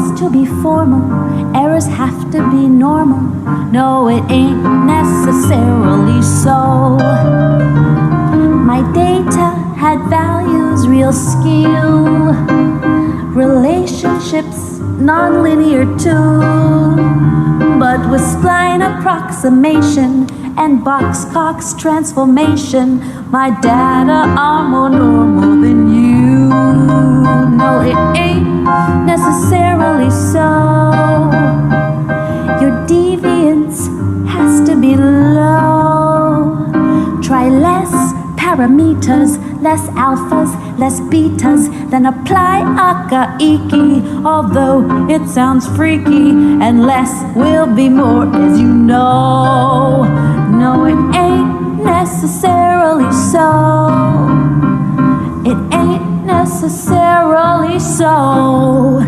models to be formal, errors have to be normal. No, it ain't necessarily so. My data had values, real skill, relationships, non-linear too. But with spline approximation and box-cox transformation, my data are more normal than you. No, it ain't necessarily so. Your deviance has to be low. Try less parameters, less alphas, less betas, then apply Akaiki, although it sounds freaky, and less will be more, as you know. No, it ain't necessarily so. It ain't necessarily so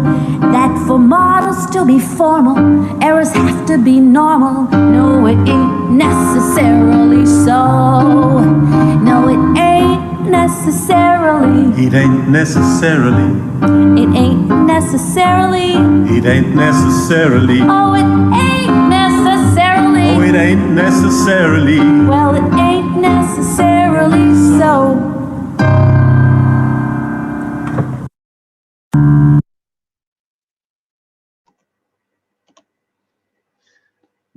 that for models to be formal, errors have to be normal. No, it ain't necessarily so. No, it ain't necessarily. It ain't necessarily. It ain't necessarily. It ain't necessarily. Oh, it ain't necessarily. Oh, it ain't necessarily. Well, it ain't necessarily so.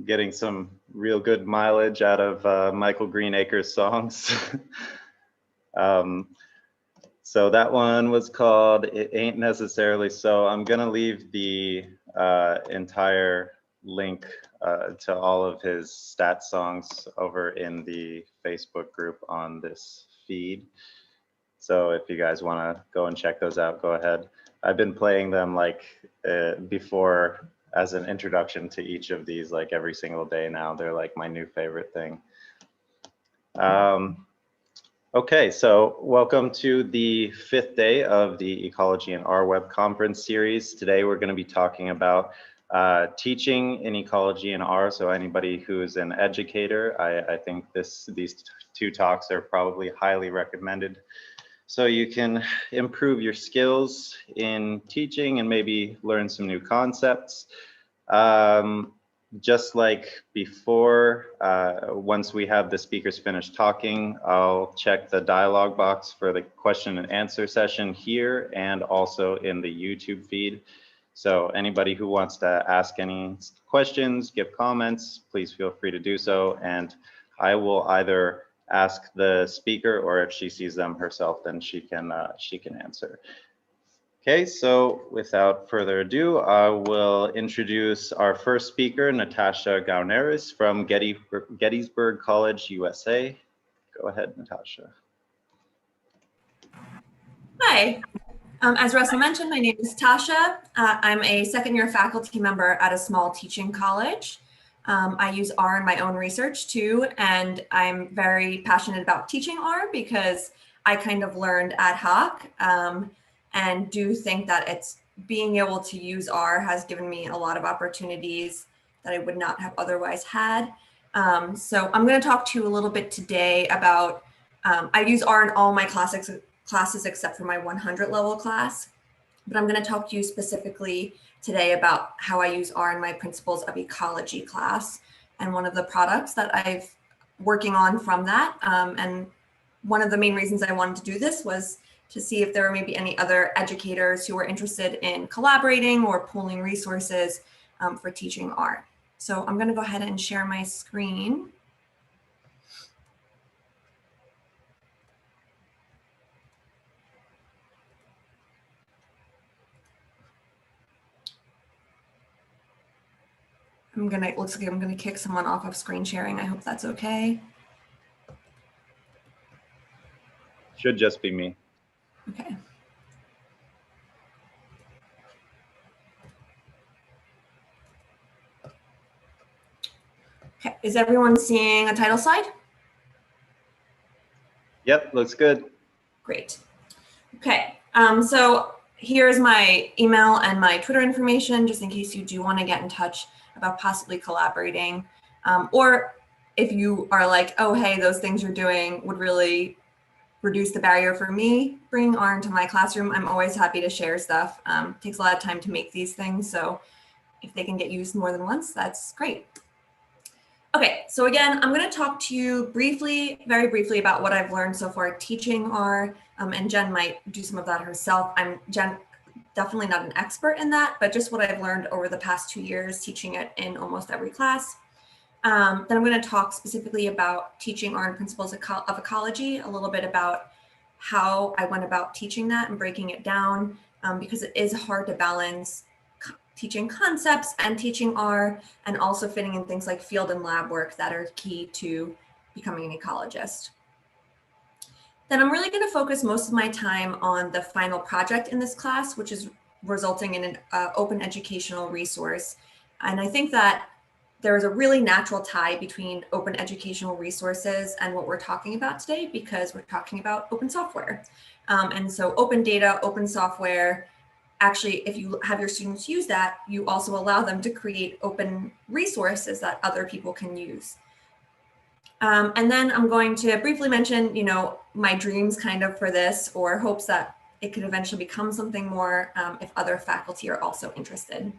Getting some real good mileage out of Michael Greenacre's songs. So that one was called It Ain't Necessarily So. I'm gonna leave the entire link to all of his stat songs over in the Facebook group on this feed. So if you guys wanna go and check those out, go ahead. I've been playing them like before as an introduction to each of these like every single day now. They're like my new favorite thing. Okay, so welcome to the 5th day of the Ecology and R Web conference series. Today we're going to be talking about teaching in ecology and R. So anybody who is an educator, I think these two talks are probably highly recommended. So you can improve your skills in teaching and maybe learn some new concepts. Just like before, once we have the speakers finished talking, I'll check the dialog box for the question and answer session here and also in the YouTube feed. So anybody who wants to ask any questions, give comments, please feel free to do so. And I will either ask the speaker, or if she sees them herself, then she can answer. Okay, so without further ado, I will introduce our first speaker, Natasha Gownaries from Gettysburg College, USA. Go ahead, Natasha. Hi, as Russell mentioned, my name is Tasha. I'm a second-year faculty member at a small teaching college. I use R in my own research too, and I'm very passionate about teaching R because I kind of learned ad hoc. And do think that it's being able to use R has given me a lot of opportunities that I would not have otherwise had. So I'm going to talk to you a little bit today about, I use R in all my classes except for my 100 level class, but I'm going to talk to you specifically today about how I use R in my Principles of Ecology class and one of the products that I've working on from that. And one of the main reasons I wanted to do this was to see if there were maybe any other educators who were interested in collaborating or pooling resources for teaching R. So I'm going to go ahead and share my screen. Looks like I'm going to kick someone off of screen sharing. I hope that's okay. Should just be me. Okay. Okay, is everyone seeing a title slide? Yep, looks good. Great. Okay, so here's my email and my Twitter information, just in case you do want to get in touch about possibly collaborating. Or if you are like, oh, hey, those things you're doing would really reduced the barrier for me bringing R into my classroom. I'm always happy to share stuff. It takes a lot of time to make these things, so if they can get used more than once, that's great. Okay, so again, I'm going to talk to you briefly, very briefly, about what I've learned so far teaching R, and Jen might do some of that herself. Jen, definitely not an expert in that, but just what I've learned over the past 2 years teaching it in almost every class. Then I'm going to talk specifically about teaching R and principles of ecology, a little bit about how I went about teaching that and breaking it down, because it is hard to balance teaching concepts and teaching R, and also fitting in things like field and lab work that are key to becoming an ecologist. Then I'm really going to focus most of my time on the final project in this class, which is resulting in an open educational resource. And I think that there is a really natural tie between open educational resources and what we're talking about today, because we're talking about open software. And so open data, open software, actually, if you have your students use that, you also allow them to create open resources that other people can use. And then I'm going to briefly mention, my dreams kind of for this, or hopes that it could eventually become something more if other faculty are also interested.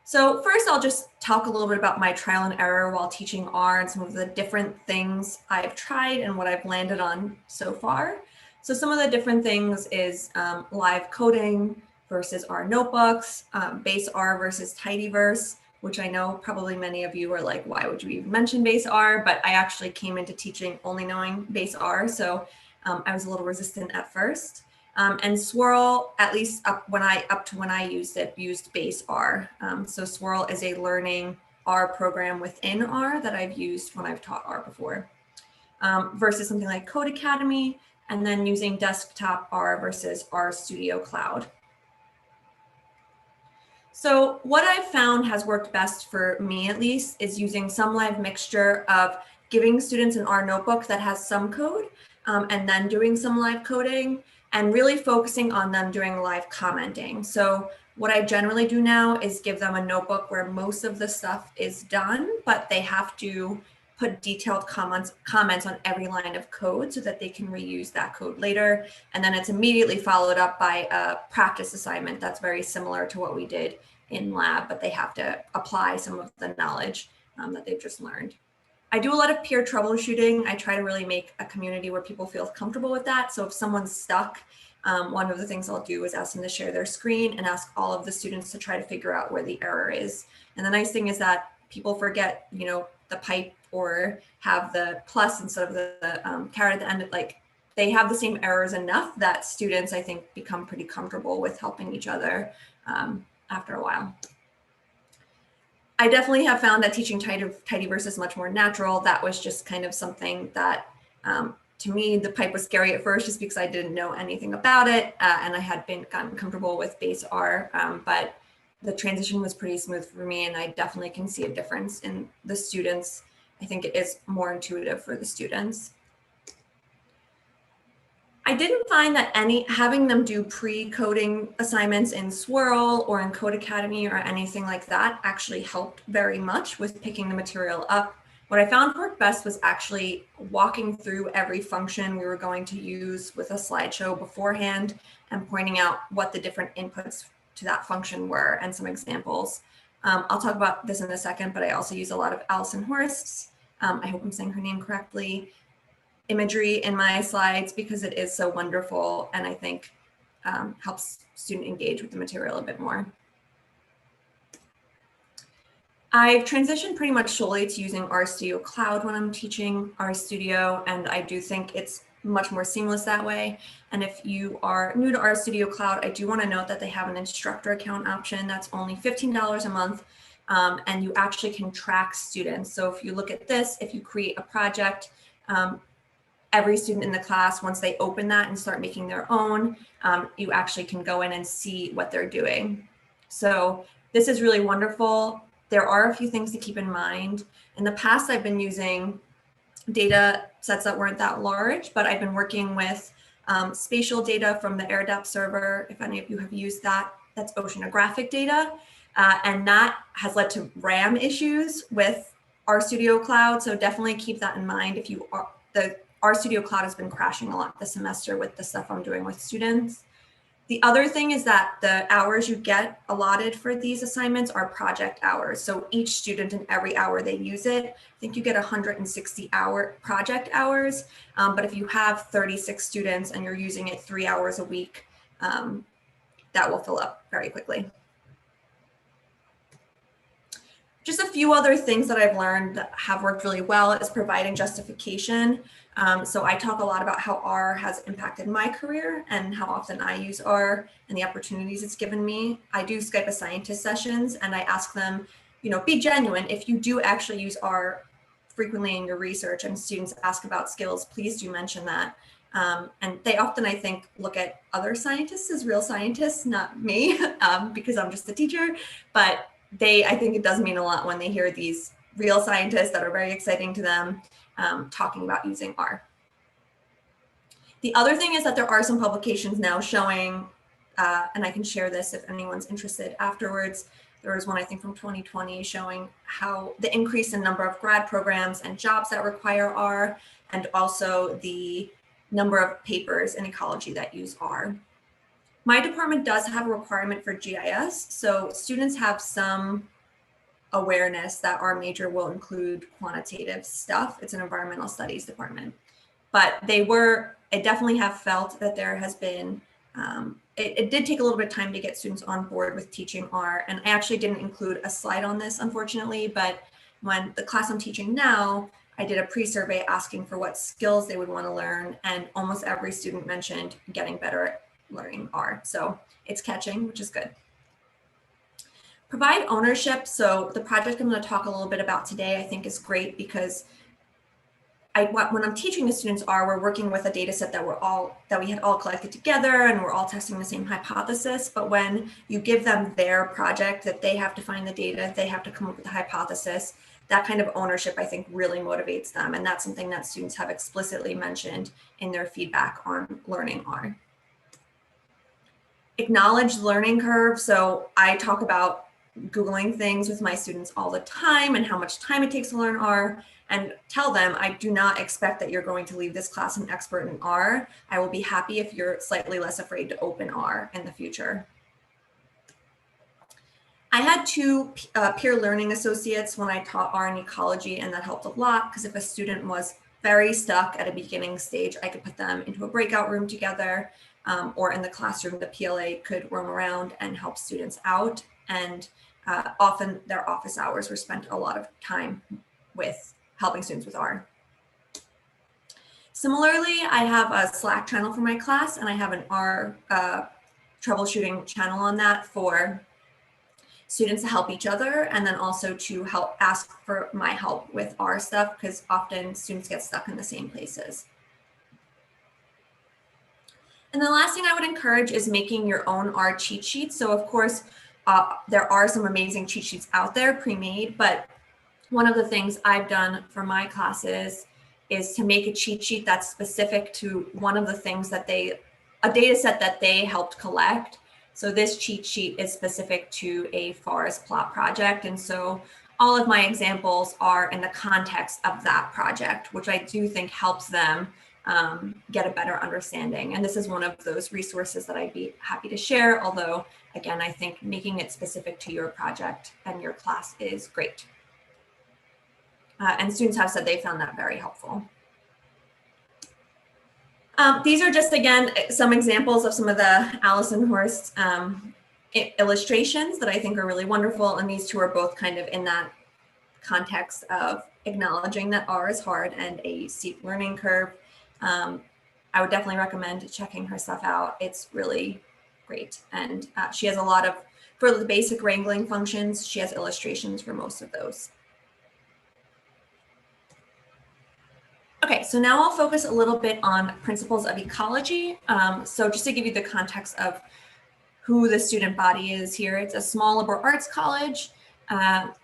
So first, I'll just talk a little bit about my trial and error while teaching R and some of the different things I've tried and what I've landed on so far. So some of the different things is live coding versus R notebooks, base R versus tidyverse, which I know probably many of you are like, why would you even mention base R? But I actually came into teaching only knowing base R, so I was a little resistant at first. And Swirl, at least up to when I used it, used base R. So Swirl is a learning R program within R that I've used when I've taught R before, versus something like Code Academy, and then using desktop R versus R Studio Cloud. So what I've found has worked best for me, at least, is using some live mixture of giving students an R notebook that has some code, and then doing some live coding, and really focusing on them doing live commenting. So what I generally do now is give them a notebook where most of the stuff is done, but they have to put detailed comments on every line of code so that they can reuse that code later. And then it's immediately followed up by a practice assignment that's very similar to what we did in lab, but they have to apply some of the knowledge that they've just learned. I do a lot of peer troubleshooting. I try to really make a community where people feel comfortable with that. So if someone's stuck, one of the things I'll do is ask them to share their screen and ask all of the students to try to figure out where the error is. And the nice thing is that people forget, the pipe or have the plus instead of the caret at the end. Like, they have the same errors enough that students, I think, become pretty comfortable with helping each other after a while. I definitely have found that teaching tidyverse is much more natural. That was just kind of something that, to me, the pipe was scary at first just because I didn't know anything about it, and I had gotten comfortable with base R, but the transition was pretty smooth for me, and I definitely can see a difference in the students. I think it is more intuitive for the students. I didn't find that having them do pre-coding assignments in Swirl or in Code Academy or anything like that actually helped very much with picking the material up. What I found worked best was actually walking through every function we were going to use with a slideshow beforehand and pointing out what the different inputs to that function were and some examples. I'll talk about this in a second, but I also use a lot of Alison Horst's, I hope I'm saying her name correctly, imagery in my slides because it is so wonderful and I think helps student engage with the material a bit more. I've transitioned pretty much solely to using R Studio Cloud when I'm teaching R Studio, and I do think it's much more seamless that way. And if you are new to R Studio Cloud, I do want to note that they have an instructor account option that's only $15 a month, and you actually can track students. So if you look at this, if you create a project, every student in the class, once they open that and start making their own, you actually can go in and see what they're doing. So this is really wonderful. There are a few things to keep in mind. In the past, I've been using data sets that weren't that large, but I've been working with spatial data from the AirDAP server. If any of you have used that, that's oceanographic data. And that has led to RAM issues with RStudio Cloud. So definitely keep that in mind if you the RStudio Cloud has been crashing a lot this semester with the stuff I'm doing with students. The other thing is that the hours you get allotted for these assignments are project hours. So each student and every hour they use it, I think you get 160 project hours. But if you have 36 students and you're using it 3 hours a week, that will fill up very quickly. Just a few other things that I've learned that have worked really well is providing justification. So I talk a lot about how R has impacted my career and how often I use R and the opportunities it's given me. I do Skype a scientist sessions and I ask them, be genuine. If you do actually use R frequently in your research and students ask about skills, please do mention that. And they often, I think, look at other scientists as real scientists, not me, because I'm just a teacher, but I think it does mean a lot when they hear these real scientists that are very exciting to them talking about using R. The other thing is that there are some publications now showing, and I can share this if anyone's interested afterwards. There was one, I think, from 2020 showing how the increase in number of grad programs and jobs that require R, and also the number of papers in ecology that use R. My department does have a requirement for GIS, so students have some awareness that our major will include quantitative stuff. It's an environmental studies department, but I definitely have felt that there has been, it did take a little bit of time to get students on board with teaching R, and I actually didn't include a slide on this, unfortunately, but when the class I'm teaching now, I did a pre-survey asking for what skills they would want to learn, and almost every student mentioned getting better at learning R. So it's catching, which is good. Provide ownership. So the project I'm going to talk a little bit about today, I think is great because when I'm teaching the students R, we're working with a data set that we had all collected together and we're all testing the same hypothesis. But when you give them their project that they have to find the data, they have to come up with a hypothesis, that kind of ownership, I think, really motivates them. And that's something that students have explicitly mentioned in their feedback on learning R. Acknowledge the learning curve. So I talk about Googling things with my students all the time and how much time it takes to learn R, and tell them I do not expect that you're going to leave this class an expert in R. I will be happy if you're slightly less afraid to open R in the future. I had two peer learning associates when I taught R in ecology, and that helped a lot because if a student was very stuck at a beginning stage, I could put them into a breakout room together, or in the classroom, the PLA could roam around and help students out. And often their office hours were spent a lot of time with helping students with R. Similarly, I have a Slack channel for my class, and I have an R troubleshooting channel on that for students to help each other, and then also to help ask for my help with R stuff, because often students get stuck in the same places. And the last thing I would encourage is making your own R cheat sheets. So of course, there are some amazing cheat sheets out there pre-made, but one of the things I've done for my classes is to make a cheat sheet that's specific to one of the things that a data set that they helped collect. So this cheat sheet is specific to a forest plot project. And so all of my examples are in the context of that project, which I do think helps them get a better understanding. And this is one of those resources that I'd be happy to share. Although, again, I think making it specific to your project and your class is great. And students have said they found that very helpful. These are just, again, some examples of some of the Alison Horst illustrations that I think are really wonderful. And these two are both kind of in that context of acknowledging that R is hard and a steep learning curve. I would definitely recommend checking her stuff out. It's really great. And she has a lot of, for the basic wrangling functions, she has illustrations for most of those. Okay, so now I'll focus a little bit on principles of ecology. So just to give you the context of who the student body is here, it's a small liberal arts college.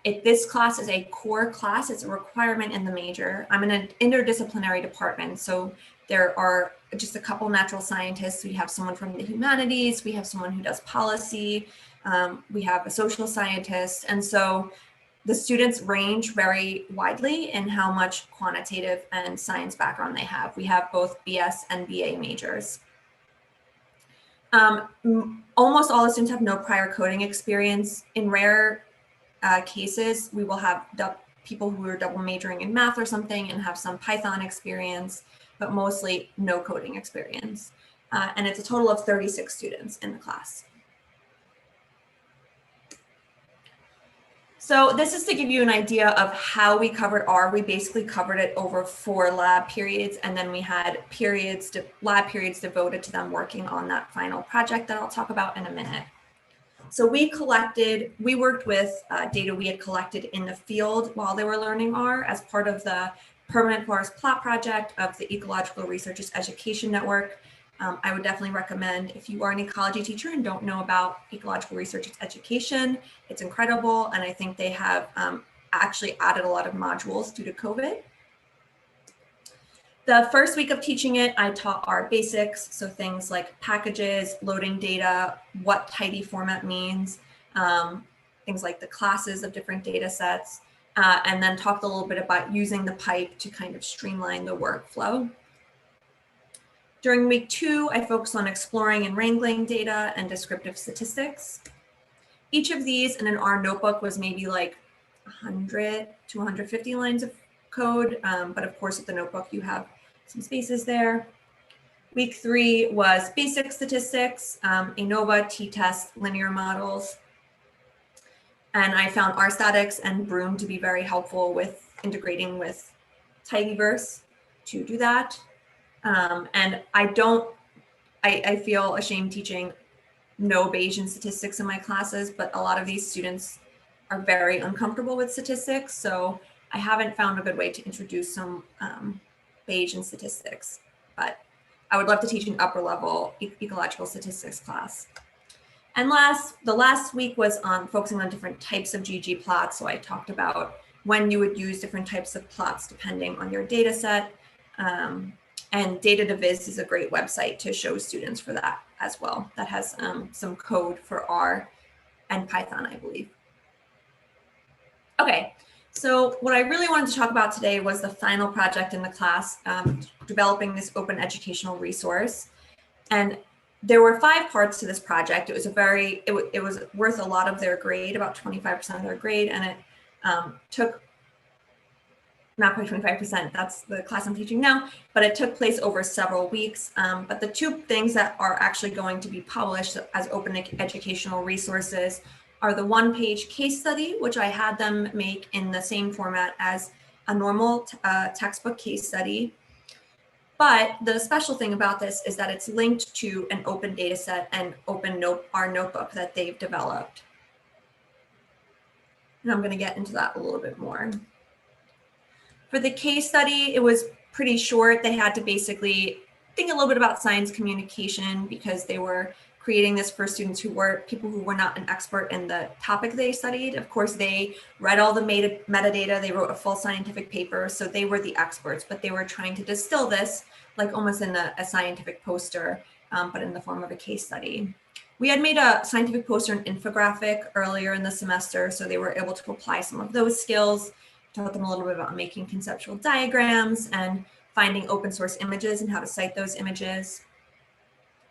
This class is a core class. It's a requirement in the major. I'm in an interdisciplinary department. So there are just a couple natural scientists. We have someone from the humanities. We have someone who does policy. We have a social scientist. And so the students range very widely in how much quantitative and science background they have. We have both BS and BA majors. Almost all the students have no prior coding experience. In rare cases, we will have people who are double majoring in math or something and have some Python experience, but mostly no coding experience. And it's a total of 36 students in the class. So this is to give you an idea of how we covered R. We basically covered it over 4 lab periods, and then we had lab periods devoted to them working on that final project that I'll talk about in a minute. So we worked with data we had collected in the field while they were learning R as part of the Permanent Forest Plot Project of the Ecological Researchers Education Network. I would definitely recommend, if you are an ecology teacher and don't know about Ecological Researchers Education, it's incredible. And I think they have actually added a lot of modules due to COVID. The first week of teaching it, I taught our basics. So things like packages, loading data, what tidy format means, things like the classes of different data sets, and then talked a little bit about using the pipe to kind of streamline the workflow. During week 2, I focused on exploring and wrangling data and descriptive statistics. Each of these in an R notebook was maybe like 100 to 150 lines of code, but of course with the notebook you have some spaces there. Week 3 was basic statistics, ANOVA, t-test, linear models. And I found RStatics and Broom to be very helpful with integrating with Tidyverse to do that. And I feel ashamed teaching no Bayesian statistics in my classes, but a lot of these students are very uncomfortable with statistics. So I haven't found a good way to introduce some Bayesian statistics, but I would love to teach an upper level ecological statistics class. And the last week was on focusing on different types of ggplots. So I talked about when you would use different types of plots depending on your data set. And Data2Viz is a great website to show students for that as well. That has some code for R and Python, I believe. Okay, so what I really wanted to talk about today was the final project in the class, developing this open educational resource. And there were 5 parts to this project. It was it was worth a lot of their grade, about 25% of their grade, and it took, not quite 25%, that's the class I'm teaching now, but it took place over several weeks. But the 2 things that are actually going to be published as open educational resources are the 1-page case study, which I had them make in the same format as a normal textbook case study. But the special thing about this is that it's linked to an open data set and R notebook that they've developed. And I'm going to get into that a little bit more. For the case study, it was pretty short. They had to basically think a little bit about science communication because they were creating this for students who were people who were not an expert in the topic they studied. Of course, they read all the metadata, they wrote a full scientific paper, so they were the experts, but they were trying to distill this like almost in a scientific poster, but in the form of a case study. We had made a scientific poster and infographic earlier in the semester, so they were able to apply some of those skills. Taught them a little bit about making conceptual diagrams and finding open source images and how to cite those images.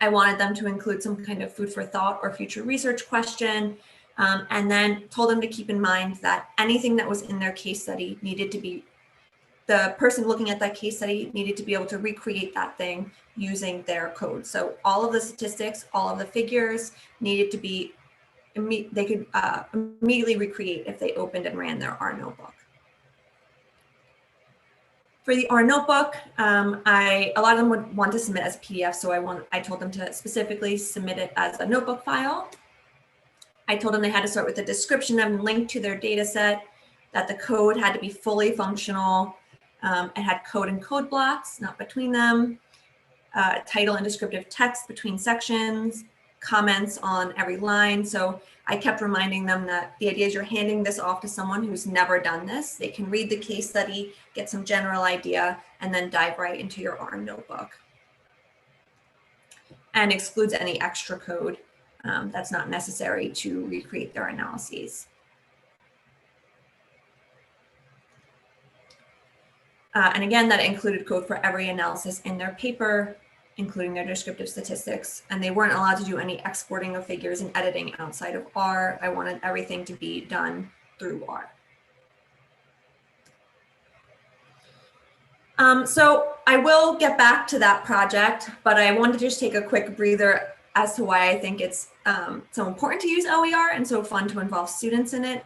I wanted them to include some kind of food for thought or future research question, and then told them to keep in mind that anything that was in their case study needed to be, the person looking at that case study needed to be able to recreate that thing using their code. So all of the statistics, all of the figures needed to be, they could immediately recreate if they opened and ran their R notebook. For the R notebook, a lot of them would want to submit as a PDF, so I told them to specifically submit it as a notebook file. I told them they had to start with a description and link to their data set, that the code had to be fully functional. It had code and code blocks, not between them, title and descriptive text between sections, comments on every line. So I kept reminding them that the idea is you're handing this off to someone who's never done this. They can read the case study, get some general idea, and then dive right into your R notebook. And excludes any extra code that's not necessary to recreate their analyses. And again, that included code for every analysis in their paper, including their descriptive statistics. And they weren't allowed to do any exporting of figures and editing outside of R. I wanted everything to be done through R. So I will get back to that project, but I wanted to just take a quick breather as to why I think it's so important to use OER and so fun to involve students in it.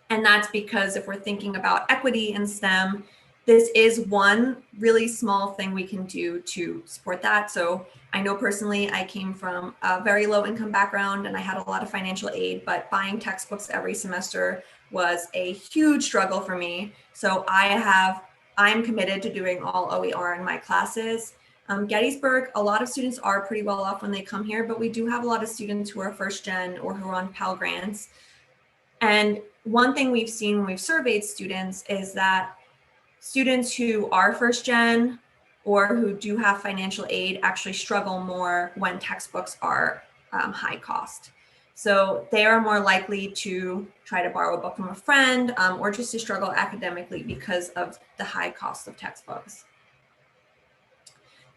And that's because if we're thinking about equity in STEM, this is one really small thing we can do to support that. So I know personally, I came from a very low income background and I had a lot of financial aid, but buying textbooks every semester was a huge struggle for me. So I'm committed to doing all OER in my classes. Gettysburg, a lot of students are pretty well off when they come here, but we do have a lot of students who are first gen or who are on Pell Grants. And one thing we've seen when we've surveyed students is that students who are first gen or who do have financial aid actually struggle more when textbooks are high cost. So they are more likely to try to borrow a book from a friend or just to struggle academically because of the high cost of textbooks.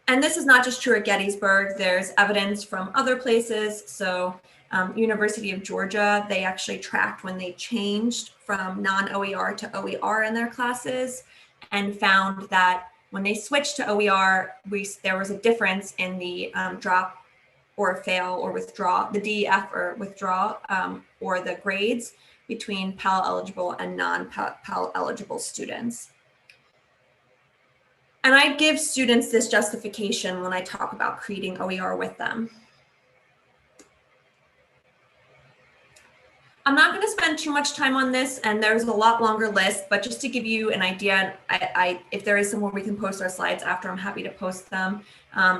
And this is not just true at Gettysburg, there's evidence from other places. So University of Georgia, they actually tracked when they changed from non-OER to OER in their classes and found that when they switched to OER, there was a difference in the drop or fail or withdraw, the DEF or withdraw, or the grades between Pell eligible and non-Pell eligible students. And I give students this justification when I talk about creating OER with them. I'm not going to spend too much time on this, and there's a lot longer list, but just to give you an idea, if there is somewhere we can post our slides after, I'm happy to post them.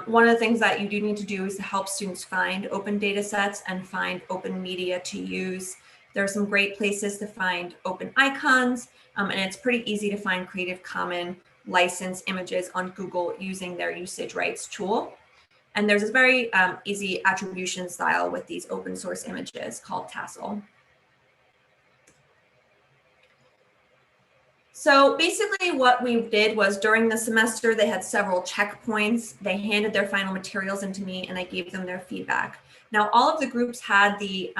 One of the things that you do need to do is to help students find open data sets and find open media to use. There are some great places to find open icons, and it's pretty easy to find Creative Commons licensed images on Google using their usage rights tool. And there's this very easy attribution style with these open source images called Tassel. So basically what we did was during the semester, they had several checkpoints. They handed their final materials into me and I gave them their feedback. Now, all of the groups had the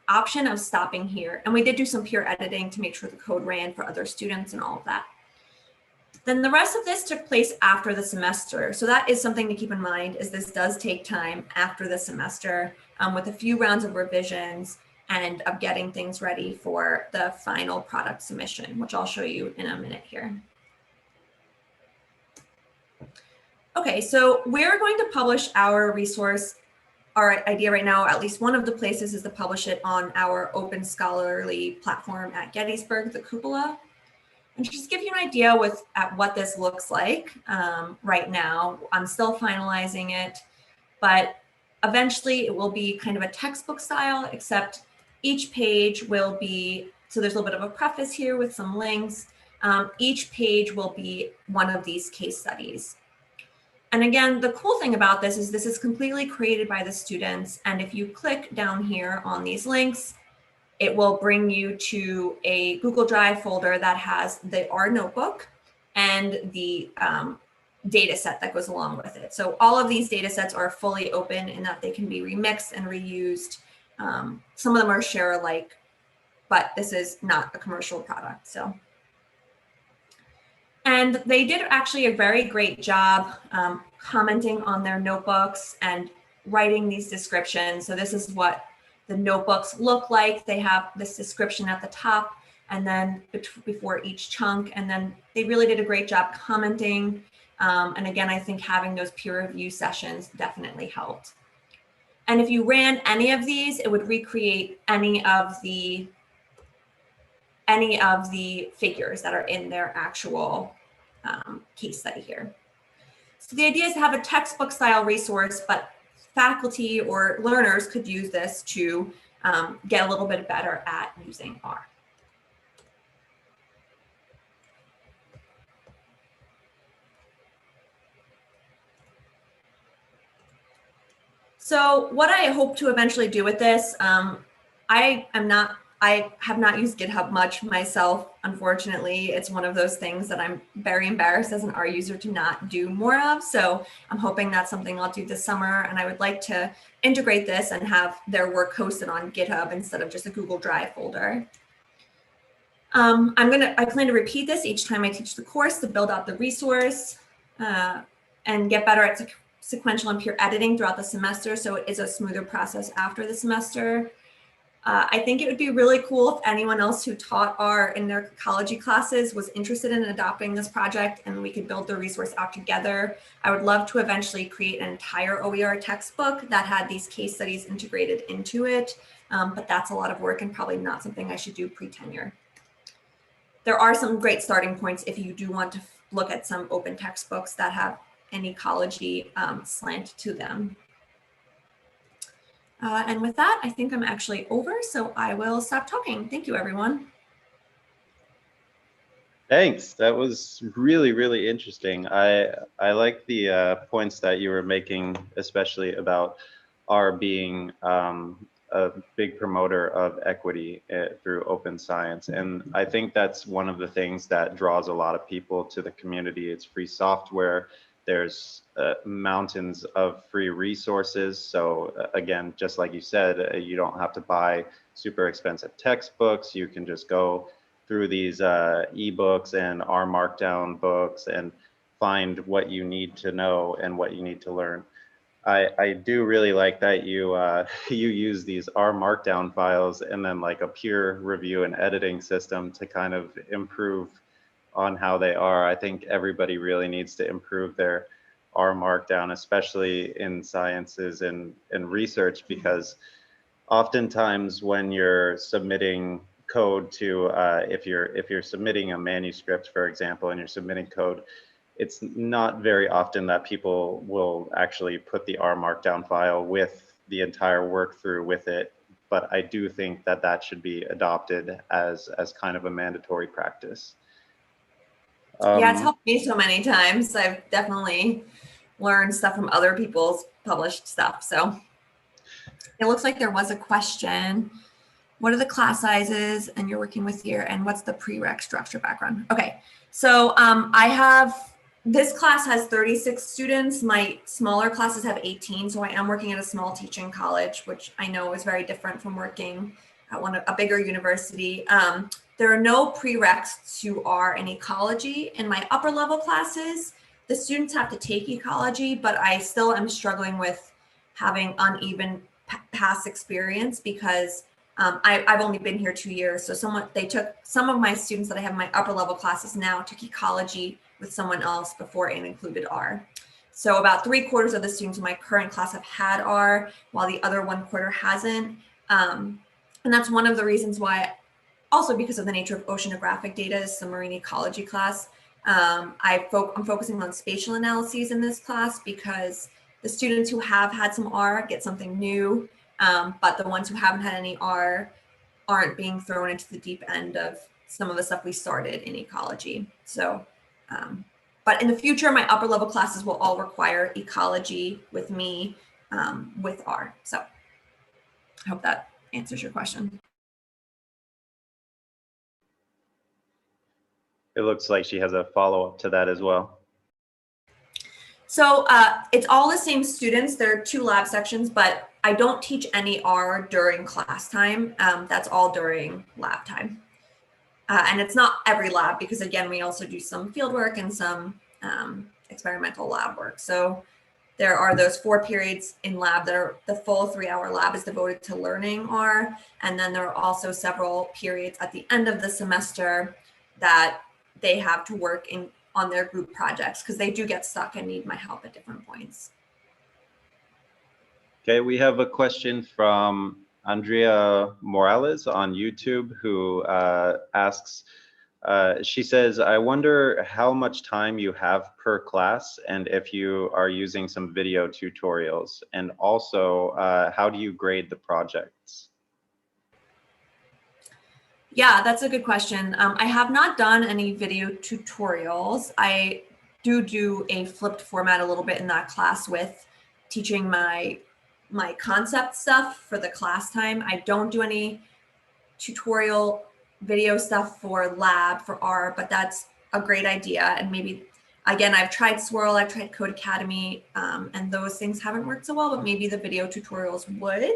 option of stopping here. And we did do some peer editing to make sure the code ran for other students and all of that. Then the rest of this took place after the semester. So that is something to keep in mind, is this does take time after the semester with a few rounds of revisions and of getting things ready for the final product submission, which I'll show you in a minute here. Okay, so we're going to publish our resource. Our idea right now, at least one of the places, is to publish it on our open scholarly platform at Gettysburg, the Cupola. And just give you an idea at what this looks like right now. I'm still finalizing it, but eventually it will be kind of a textbook style, except each page will be, so there's a little bit of a preface here with some links. Each page will be one of these case studies. And again, the cool thing about this is completely created by the students. And if you click down here on these links, it will bring you to a Google Drive folder that has the R notebook and the data set that goes along with it. So all of these data sets are fully open in that they can be remixed and reused. Some of them are share alike, but this is not a commercial product. So, and they did actually a very great job commenting on their notebooks and writing these descriptions. So this is what the notebooks look like. They have this description at the top and then before each chunk. And then they really did a great job commenting. And again, I think having those peer review sessions definitely helped. And if you ran any of these, it would recreate any of the figures that are in their actual case study here. So the idea is to have a textbook style resource, but faculty or learners could use this to get a little bit better at using R. So what I hope to eventually do with this, I I have not used GitHub much myself, unfortunately. It's one of those things that I'm very embarrassed as an R user to not do more of. So I'm hoping that's something I'll do this summer. And I would like to integrate this and have their work hosted on GitHub instead of just a Google Drive folder. I plan to repeat this each time I teach the course to build out the resource and get better at sequential and peer editing throughout the semester. So it is a smoother process after the semester. I think it would be really cool if anyone else who taught R in their ecology classes was interested in adopting this project and we could build the resource out together. I would love to eventually create an entire OER textbook that had these case studies integrated into it, but that's a lot of work and probably not something I should do pre-tenure. There are some great starting points if you do want to look at some open textbooks that have an ecology slant to them. And with that, I think I'm actually over, so I will stop talking. Thank you, everyone. Thanks. That was really, really interesting. I like the points that you were making, especially about R being a big promoter of equity through open science. And I think that's one of the things that draws a lot of people to the community. It's free software. There's mountains of free resources. So again, just like you said, you don't have to buy super expensive textbooks. You can just go through these ebooks and R Markdown books and find what you need to know and what you need to learn. I do really like that you you use these R Markdown files and then like a peer review and editing system to kind of improve on how they are. I think everybody really needs to improve their R Markdown, especially in sciences and research, because oftentimes when you're submitting code to, if you're submitting a manuscript, for example, and you're submitting code, it's not very often that people will actually put the R Markdown file with the entire work through with it. But I do think that that should be adopted as kind of a mandatory practice. Yeah, it's helped me so many times. I've definitely learned stuff from other people's published stuff. So it looks like there was a question. What are the class sizes and you're working with here, and what's the prereq structure background? Okay, so this class has 36 students. My smaller classes have 18, so I am working at a small teaching college, which I know is very different from working at a bigger university. There are no prereqs to R in ecology. In my upper level classes, the students have to take ecology, but I still am struggling with having uneven past experience because I've only been here 2 years. So some of my students that I have in my upper level classes now took ecology with someone else before and included R. So about 3/4 of the students in my current class have had R, while the other 1/4 hasn't. And that's one of the reasons why, also because of the nature of oceanographic data, is the marine ecology class. I'm focusing on spatial analyses in this class because the students who have had some R get something new, but the ones who haven't had any R aren't being thrown into the deep end of some of the stuff we started in ecology. So, but in the future, my upper level classes will all require ecology with me with R. So I hope that answers your question. It looks like she has a follow-up to that as well. So it's all the same students. There are 2 lab sections, but I don't teach any R during class time. That's all during lab time. And it's not every lab because, again, we also do some field work and some experimental lab work. So there are those 4 periods in lab that are the full 3-hour lab is devoted to learning R. And then there are also several periods at the end of the semester that they have to work on their group projects because they do get stuck and need my help at different points. Okay, we have a question from Andrea Morales on YouTube who asks, she says, I wonder how much time you have per class and if you are using some video tutorials, and also how do you grade the projects? Yeah, that's a good question. I have not done any video tutorials. I do a flipped format a little bit in that class with teaching my concept stuff for the class time. I don't do any tutorial video stuff for lab for R, but that's a great idea. And maybe, again, I've tried Swirl, I've tried Code Academy, and those things haven't worked so well, but maybe the video tutorials would,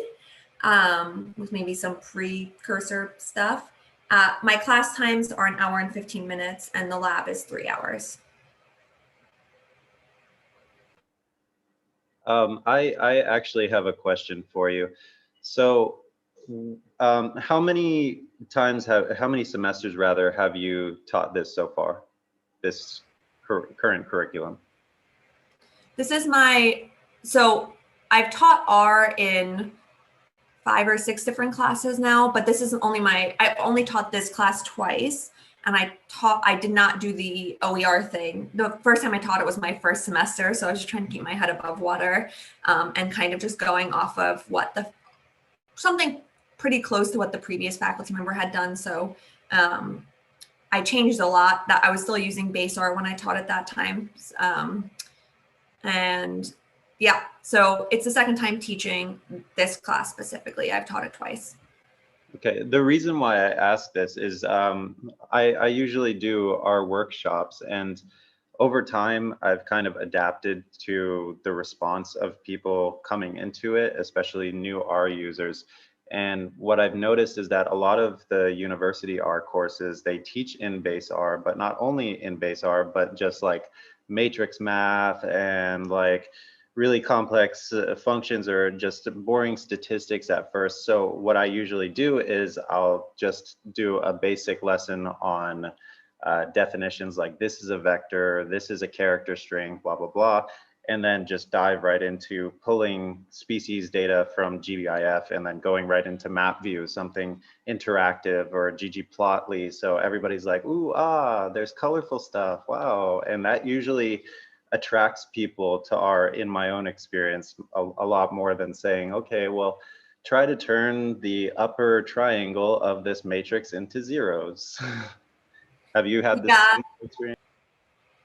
with maybe some precursor stuff. My class times are 1 hour and 15 minutes, and the lab is 3 hours. I actually have a question for you. So how many semesters rather have you taught this so far, this current curriculum? This is so I've taught R in 5 or 6 different classes now, but this isn't only I've only taught this class twice. And I did not do the OER thing. The first time I taught it was my first semester. So I was just trying to keep my head above water, and kind of just going off of something pretty close to what the previous faculty member had done. So I changed a lot. That I was still using base R when I taught at that time. And yeah, so it's the second time teaching this class specifically. I've taught it twice. Okay, the reason why I ask this is I usually do our workshops, and over time I've kind of adapted to the response of people coming into it, especially new R users. And what I've noticed is that a lot of the university R courses, they teach in base R, but not only in base R, but just like matrix math and like really complex functions or just boring statistics at first. So what I usually do is I'll just do a basic lesson on definitions like this is a vector, this is a character string, blah, blah, blah. And then just dive right into pulling species data from GBIF and then going right into map view, something interactive or ggplotly. So everybody's like, ooh, there's colorful stuff, wow. And that usually attracts people to R, in my own experience, a lot more than saying, okay, well, try to turn the upper triangle of this matrix into zeros. Have you had this experience?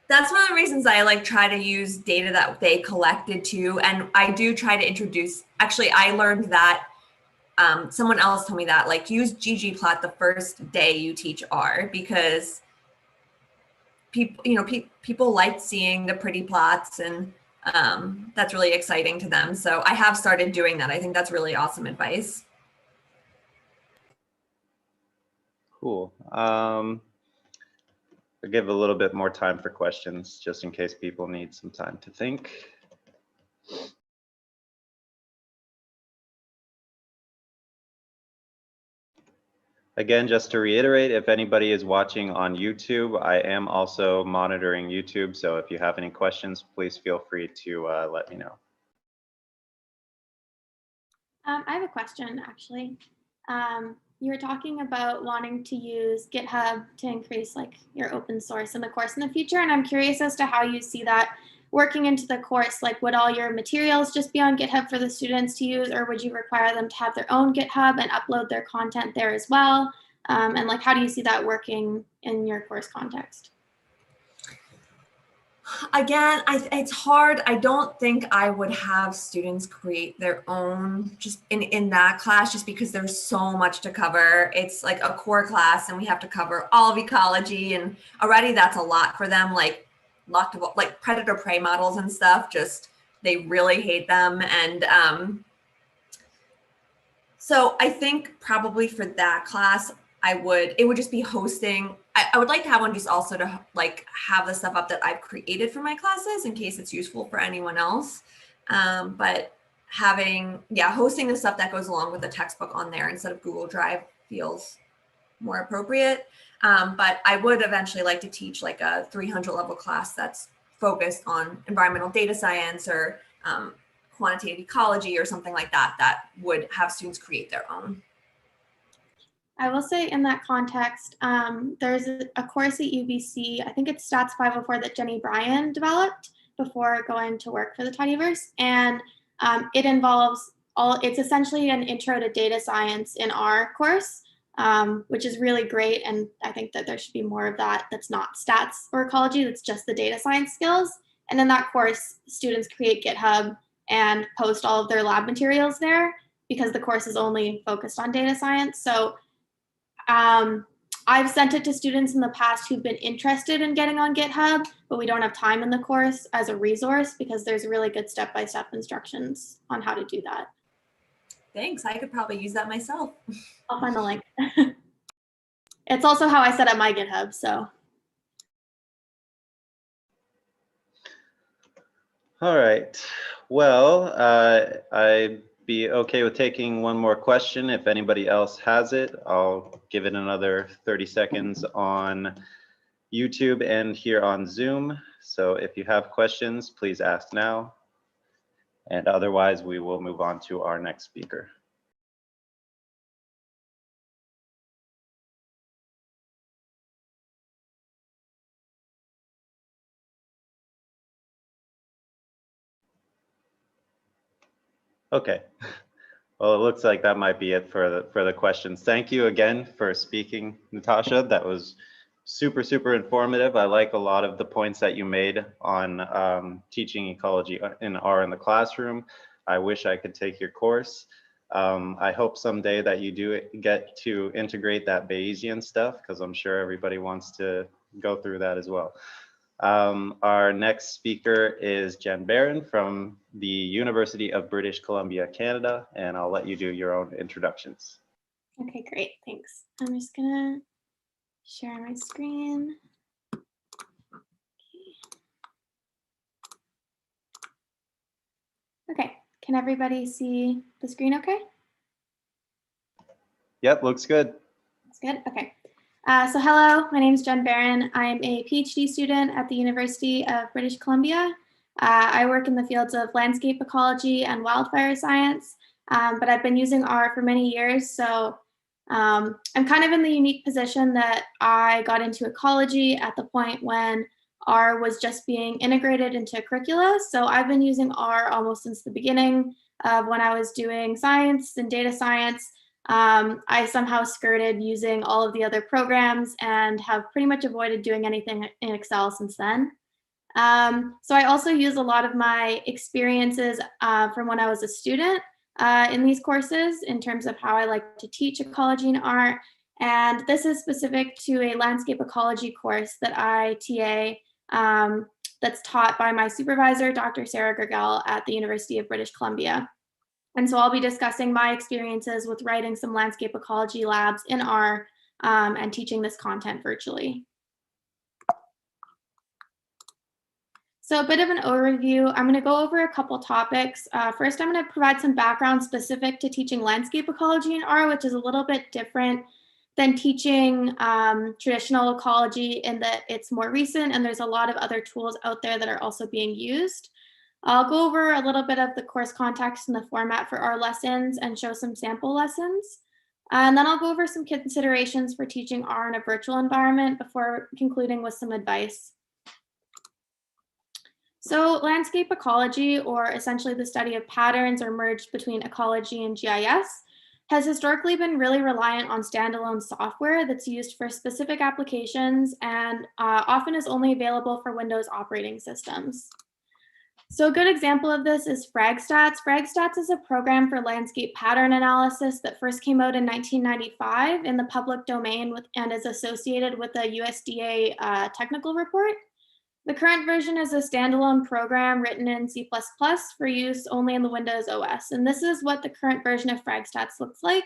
That's one of the reasons I try to use data that they collected too. And I do try to introduce, actually, I learned that someone else told me that use ggplot the first day you teach R, because people like seeing the pretty plots, and that's really exciting to them. So I have started doing that. I think that's really awesome advice. Cool. I'll give a little bit more time for questions just in case people need some time to think. Again, just to reiterate, if anybody is watching on YouTube, I am also monitoring YouTube. So if you have any questions, please feel free to let me know. I have a question, actually. You were talking about wanting to use GitHub to increase your open source in the course in the future. And I'm curious as to how you see that working into the course. Would all your materials just be on GitHub for the students to use, or would you require them to have their own GitHub and upload their content there as well? And how do you see that working in your course context? Again, it's hard. I don't think I would have students create their own just in that class, just because there's so much to cover. It's like a core class and we have to cover all of ecology, and already that's a lot for them. Like predator prey models and stuff, just they really hate them. And so I think probably for that class, it would just be hosting. I would like to have one just also to have the stuff up that I've created for my classes in case it's useful for anyone else. But hosting the stuff that goes along with the textbook on there instead of Google Drive feels more appropriate. But I would eventually like to teach a 300 level class that's focused on environmental data science or quantitative ecology or something like that, that would have students create their own. I will say in that context, there's a course at UBC, I think it's Stats 504, that Jenny Bryan developed before going to work for the Tidyverse. And it involves it's essentially an intro to data science in R course, which is really great. And I think that there should be more of that that's not stats or ecology, that's just the data science skills. And in that course, students create GitHub and post all of their lab materials there because the course is only focused on data science. So I've sent it to students in the past who've been interested in getting on GitHub, but we don't have time in the course as a resource because there's really good step-by-step instructions on how to do that. Thanks. I could probably use that myself. I'll find the link. It's also how I set up my GitHub, so. All right. Well, I'd be okay with taking one more question. If anybody else has it, I'll give it another 30 seconds on YouTube and here on Zoom. So if you have questions, please ask now. And otherwise, we will move on to our next speaker. Okay. Well, it looks like that might be it for the questions. Thank you again for speaking, Natasha. That was super, super informative. I like a lot of the points that you made on teaching ecology in R in the classroom. I wish I could take your course. I hope someday that you do get to integrate that Bayesian stuff, because I'm sure everybody wants to go through that as well. Our next speaker is Jen Barron from the University of British Columbia, Canada, and I'll let you do your own introductions. Okay, great, thanks. I'm just gonna share my screen. Okay, can everybody see the screen okay? Yep, looks good. That's good, okay. So hello, my name is Jen Barron. I'm a PhD student at the University of British Columbia. I work in the fields of landscape ecology and wildfire science, but I've been using R for many years, so I'm kind of in the unique position that I got into ecology at the point when R was just being integrated into curricula. So I've been using R almost since the beginning of when I was doing science and data science. I somehow skirted using all of the other programs and have pretty much avoided doing anything in Excel since then. So I also use a lot of my experiences from when I was a student in these courses in terms of how I like to teach ecology and art. And this is specific to a landscape ecology course that I TA that's taught by my supervisor, Dr. Sarah Gergel at the University of British Columbia. And so I'll be discussing my experiences with writing some landscape ecology labs in R and teaching this content virtually. So a bit of an overview, I'm going to go over a couple topics. First, I'm going to provide some background specific to teaching landscape ecology in R, which is a little bit different than teaching traditional ecology in that it's more recent and there's a lot of other tools out there that are also being used. I'll go over a little bit of the course context and the format for our lessons and show some sample lessons. And then I'll go over some considerations for teaching R in a virtual environment before concluding with some advice. So landscape ecology, or essentially the study of patterns or merged between ecology and GIS, has historically been really reliant on standalone software that's used for specific applications and often is only available for Windows operating systems. So a good example of this is FragStats. FragStats is a program for landscape pattern analysis that first came out in 1995 in the public domain and is associated with the USDA technical report. The current version is a standalone program written in C++ for use only in the Windows OS. And this is what the current version of FragStats looks like.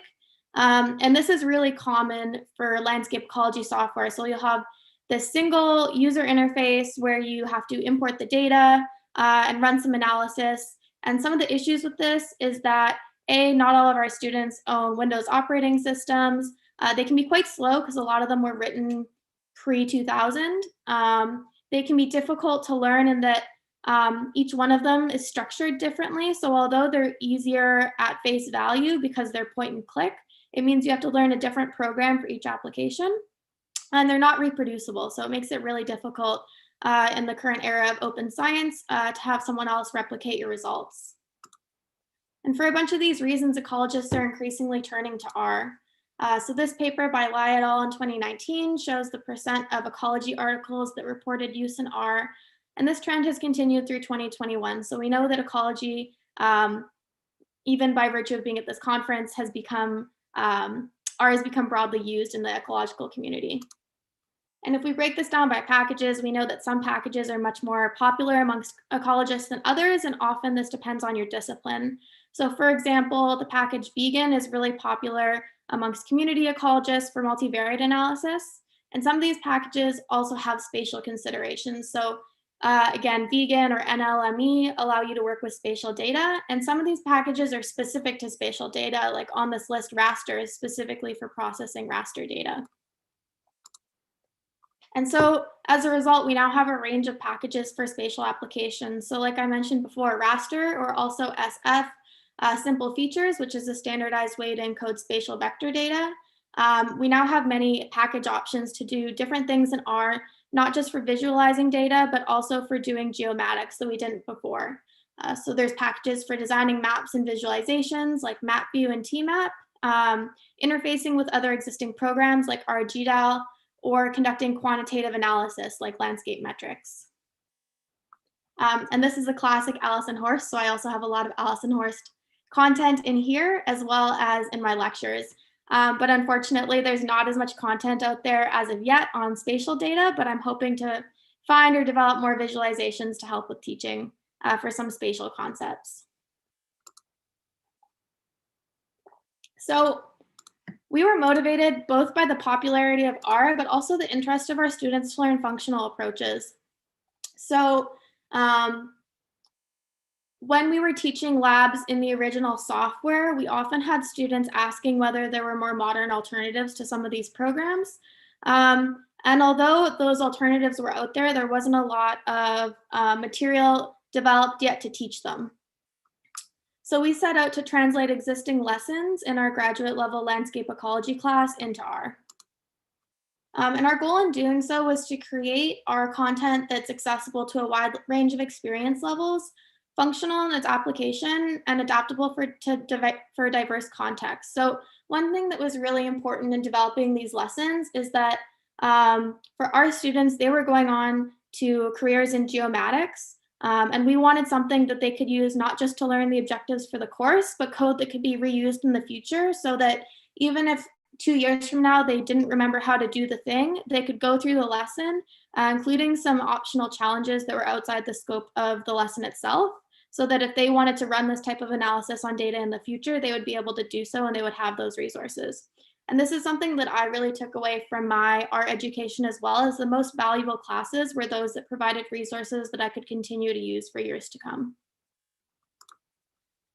And this is really common for landscape ecology software. So you'll have this single user interface where you have to import the data and run some analysis. And some of the issues with this is that not all of our students own Windows operating systems. They can be quite slow because a lot of them were written pre-2000. They can be difficult to learn in that each one of them is structured differently. So although they're easier at face value because they're point and click, it means you have to learn a different program for each application. And they're not reproducible. So it makes it really difficult in the current era of open science to have someone else replicate your results. And for a bunch of these reasons, ecologists are increasingly turning to R. So this paper by Lai et al. In 2019 shows the percent of ecology articles that reported use in R, and this trend has continued through 2021. So we know that ecology, even by virtue of being at this conference, has become R has become broadly used in the ecological community. And if we break this down by packages, we know that some packages are much more popular amongst ecologists than others, and often this depends on your discipline. So for example, the package vegan is really popular amongst community ecologists for multivariate analysis. And some of these packages also have spatial considerations. So again, vegan or NLME allow you to work with spatial data. And some of these packages are specific to spatial data, like on this list, raster is specifically for processing raster data. And so as a result, we now have a range of packages for spatial applications. So like I mentioned before, raster or also SF, simple features, which is a standardized way to encode spatial vector data. We now have many package options to do different things in R, not just for visualizing data, but also for doing geomatics that we didn't before. So there's packages for designing maps and visualizations like MapView and TMap, interfacing with other existing programs like RGDAL, or conducting quantitative analysis like landscape metrics. And this is a classic Allison Horst, so I also have a lot of Allison Horst content in here as well as in my lectures. But unfortunately, there's not as much content out there as of yet on spatial data, but I'm hoping to find or develop more visualizations to help with teaching for some spatial concepts. So we were motivated both by the popularity of R, but also the interest of our students to learn functional approaches. So when we were teaching labs in the original software, we often had students asking whether there were more modern alternatives to some of these programs. And although those alternatives were out there, there wasn't a lot of material developed yet to teach them. So we set out to translate existing lessons in our graduate level landscape ecology class into R. And our goal in doing so was to create our content that's accessible to a wide range of experience levels, functional in its application, and adaptable for diverse contexts. So one thing that was really important in developing these lessons is that for our students, they were going on to careers in geomatics. And we wanted something that they could use not just to learn the objectives for the course, but code that could be reused in the future so that even if 2 years from now they didn't remember how to do the thing, they could go through the lesson, including some optional challenges that were outside the scope of the lesson itself, so that if they wanted to run this type of analysis on data in the future, they would be able to do so and they would have those resources. And this is something that I really took away from my art education as well, as the most valuable classes were those that provided resources that I could continue to use for years to come.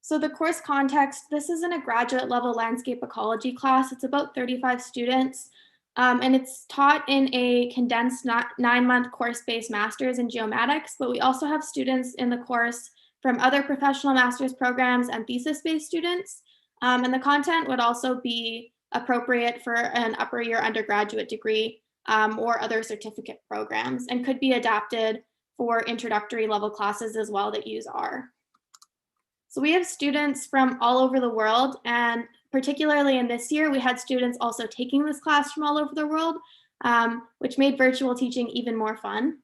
So the course context, this is in a graduate level landscape ecology class. It's about 35 students, and it's taught in a condensed 9-month course-based master's in geomatics, but we also have students in the course from other professional master's programs and thesis-based students. And the content would also be appropriate for an upper year undergraduate degree or other certificate programs, and could be adapted for introductory level classes as well that use R. So we have students from all over the world, and particularly in this year, we had students also taking this class from all over the world, which made virtual teaching even more fun.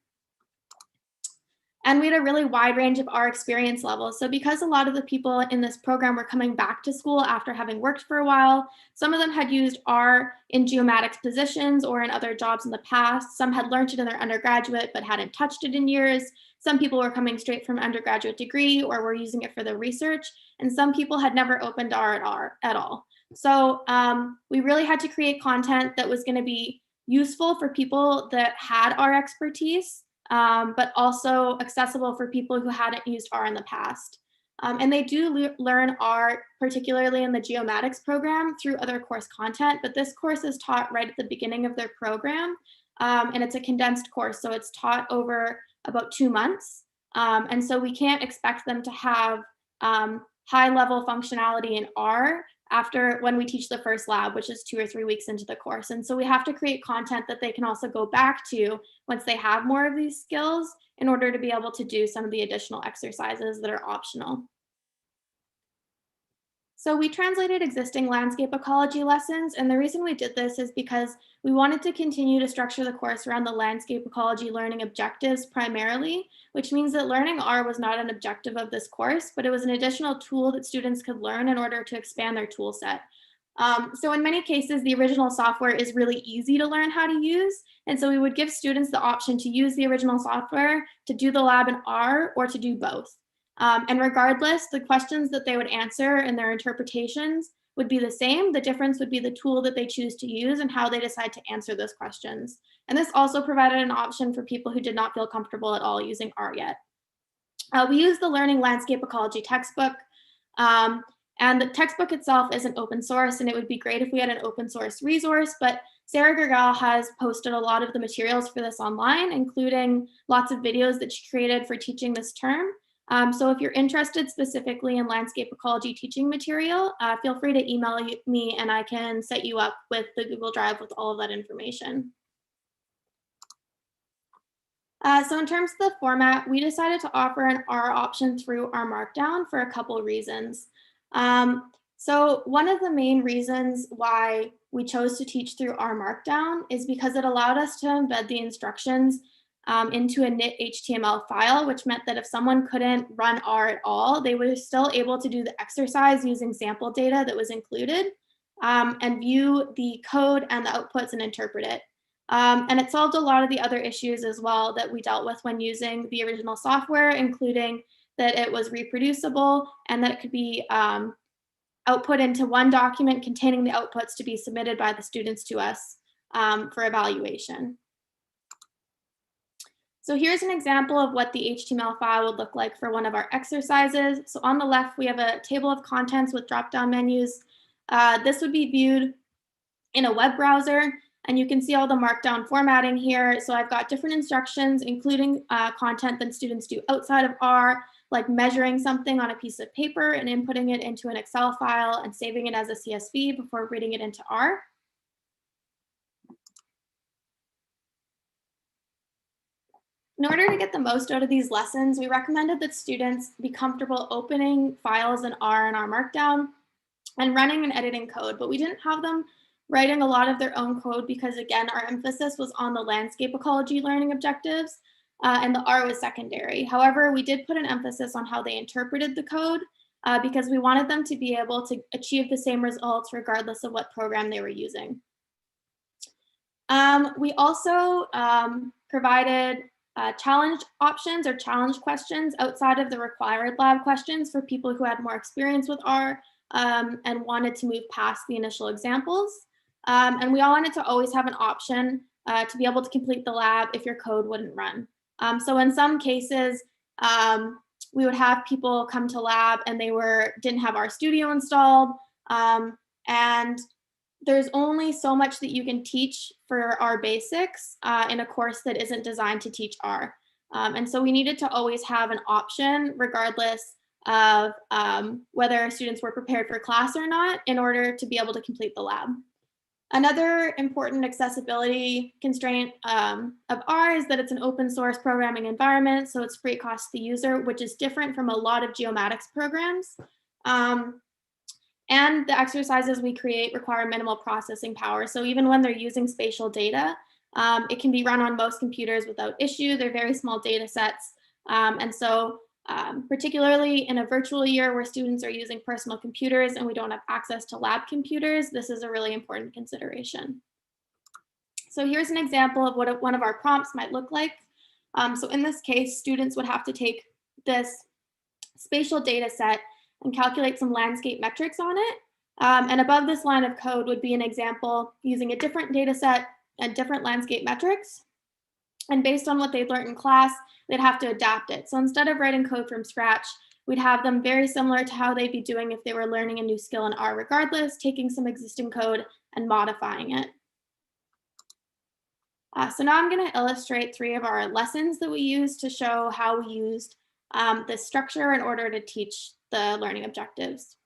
And we had a really wide range of R experience levels. So because a lot of the people in this program were coming back to school after having worked for a while, some of them had used R in geomatics positions or in other jobs in the past. Some had learned it in their undergraduate but hadn't touched it in years. Some people were coming straight from undergraduate degree or were using it for their research. And some people had never opened R at all. So we really had to create content that was going to be useful for people that had R expertise, but also accessible for people who hadn't used R in the past. And they do learn R, particularly in the geomatics program, through other course content, but this course is taught right at the beginning of their program, and it's a condensed course, so it's taught over about 2 months. And so we can't expect them to have high-level functionality in R after when we teach the first lab, which is 2 or 3 weeks into the course. And so we have to create content that they can also go back to once they have more of these skills in order to be able to do some of the additional exercises that are optional. So we translated existing landscape ecology lessons, and the reason we did this is because we wanted to continue to structure the course around the landscape ecology learning objectives primarily, which means that learning R was not an objective of this course, but it was an additional tool that students could learn in order to expand their tool set. So in many cases, the original software is really easy to learn how to use. And so we would give students the option to use the original software to do the lab in R or to do both. And regardless, the questions that they would answer and their interpretations would be the same. The difference would be the tool that they choose to use and how they decide to answer those questions. And this also provided an option for people who did not feel comfortable at all using R yet. We use the Learning Landscape Ecology textbook. And the textbook itself isn't open source, and it would be great if we had an open source resource, but Sarah Gergel has posted a lot of the materials for this online, including lots of videos that she created for teaching this term. So if you're interested specifically in landscape ecology teaching material, feel free to email me and I can set you up with the Google Drive with all of that information. So in terms of the format, we decided to offer an R option through our Markdown for a couple reasons. So one of the main reasons why we chose to teach through R Markdown is because it allowed us to embed the instructions into a knit HTML file, which meant that if someone couldn't run R at all, they were still able to do the exercise using sample data that was included and view the code and the outputs and interpret it. And it solved a lot of the other issues as well that we dealt with when using the original software, including that it was reproducible and that it could be output into one document containing the outputs to be submitted by the students to us for evaluation. So here's an example of what the HTML file would look like for one of our exercises. So on the left, we have a table of contents with drop-down menus. This would be viewed in a web browser, and you can see all the Markdown formatting here. So I've got different instructions, including content that students do outside of R, like measuring something on a piece of paper and inputting it into an Excel file and saving it as a CSV before reading it into R. In order to get the most out of these lessons, we recommended that students be comfortable opening files in R and R Markdown and running and editing code, but we didn't have them writing a lot of their own code because, again, our emphasis was on the landscape ecology learning objectives and the R was secondary. However, we did put an emphasis on how they interpreted the code because we wanted them to be able to achieve the same results regardless of what program they were using. We also provided challenge options or challenge questions outside of the required lab questions for people who had more experience with R and wanted to move past the initial examples. And we all wanted to always have an option to be able to complete the lab if your code wouldn't run. So in some cases, we would have people come to lab and they didn't have RStudio installed. And there's only so much that you can teach for R basics in a course that isn't designed to teach R. And so we needed to always have an option regardless of whether students were prepared for class or not in order to be able to complete the lab. Another important accessibility constraint of R is that it's an open source programming environment, so it's free cost to the user, which is different from a lot of geomatics programs. And the exercises we create require minimal processing power. So even when they're using spatial data, it can be run on most computers without issue. They're very small data sets. And so particularly in a virtual year where students are using personal computers and we don't have access to lab computers, this is a really important consideration. So here's an example of what one of our prompts might look like. So in this case, students would have to take this spatial data set and calculate some landscape metrics on it. And above this line of code would be an example using a different data set and different landscape metrics. And based on what they'd learned in class, they'd have to adapt it. So instead of writing code from scratch, we'd have them very similar to how they'd be doing if they were learning a new skill in R regardless, taking some existing code and modifying it. So now I'm going to illustrate 3 of our lessons that we used to show how we used this structure in order to teach the learning objectives.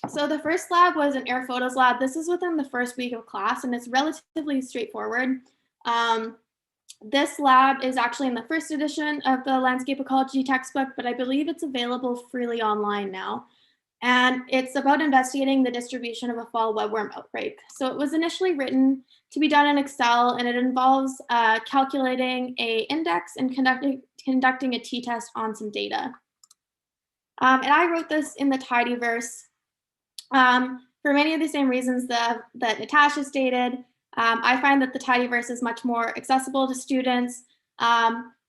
So the first lab was an air photos lab. This is within the first week of class and it's relatively straightforward. This lab is actually in the first edition of the landscape ecology textbook, but I believe it's available freely online now. And it's about investigating the distribution of a fall webworm outbreak. So it was initially written to be done in Excel and it involves calculating an index and conducting a t-test on some data. And I wrote this in the tidyverse for many of the same reasons that Natasha stated. I find that the tidyverse is much more accessible to students.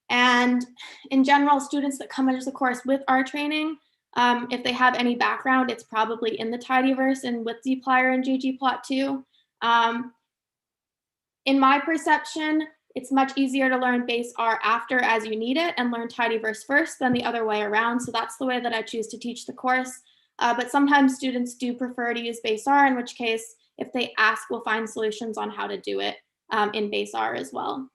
And in general, students that come into the course with our training, if they have any background, it's probably in the tidyverse and with dplyr and ggplot2. In my perception, it's much easier to learn base R after as you need it and learn tidyverse first than the other way around. So that's the way that I choose to teach the course. But sometimes students do prefer to use base R, in which case, if they ask, we'll find solutions on how to do it in base R as well.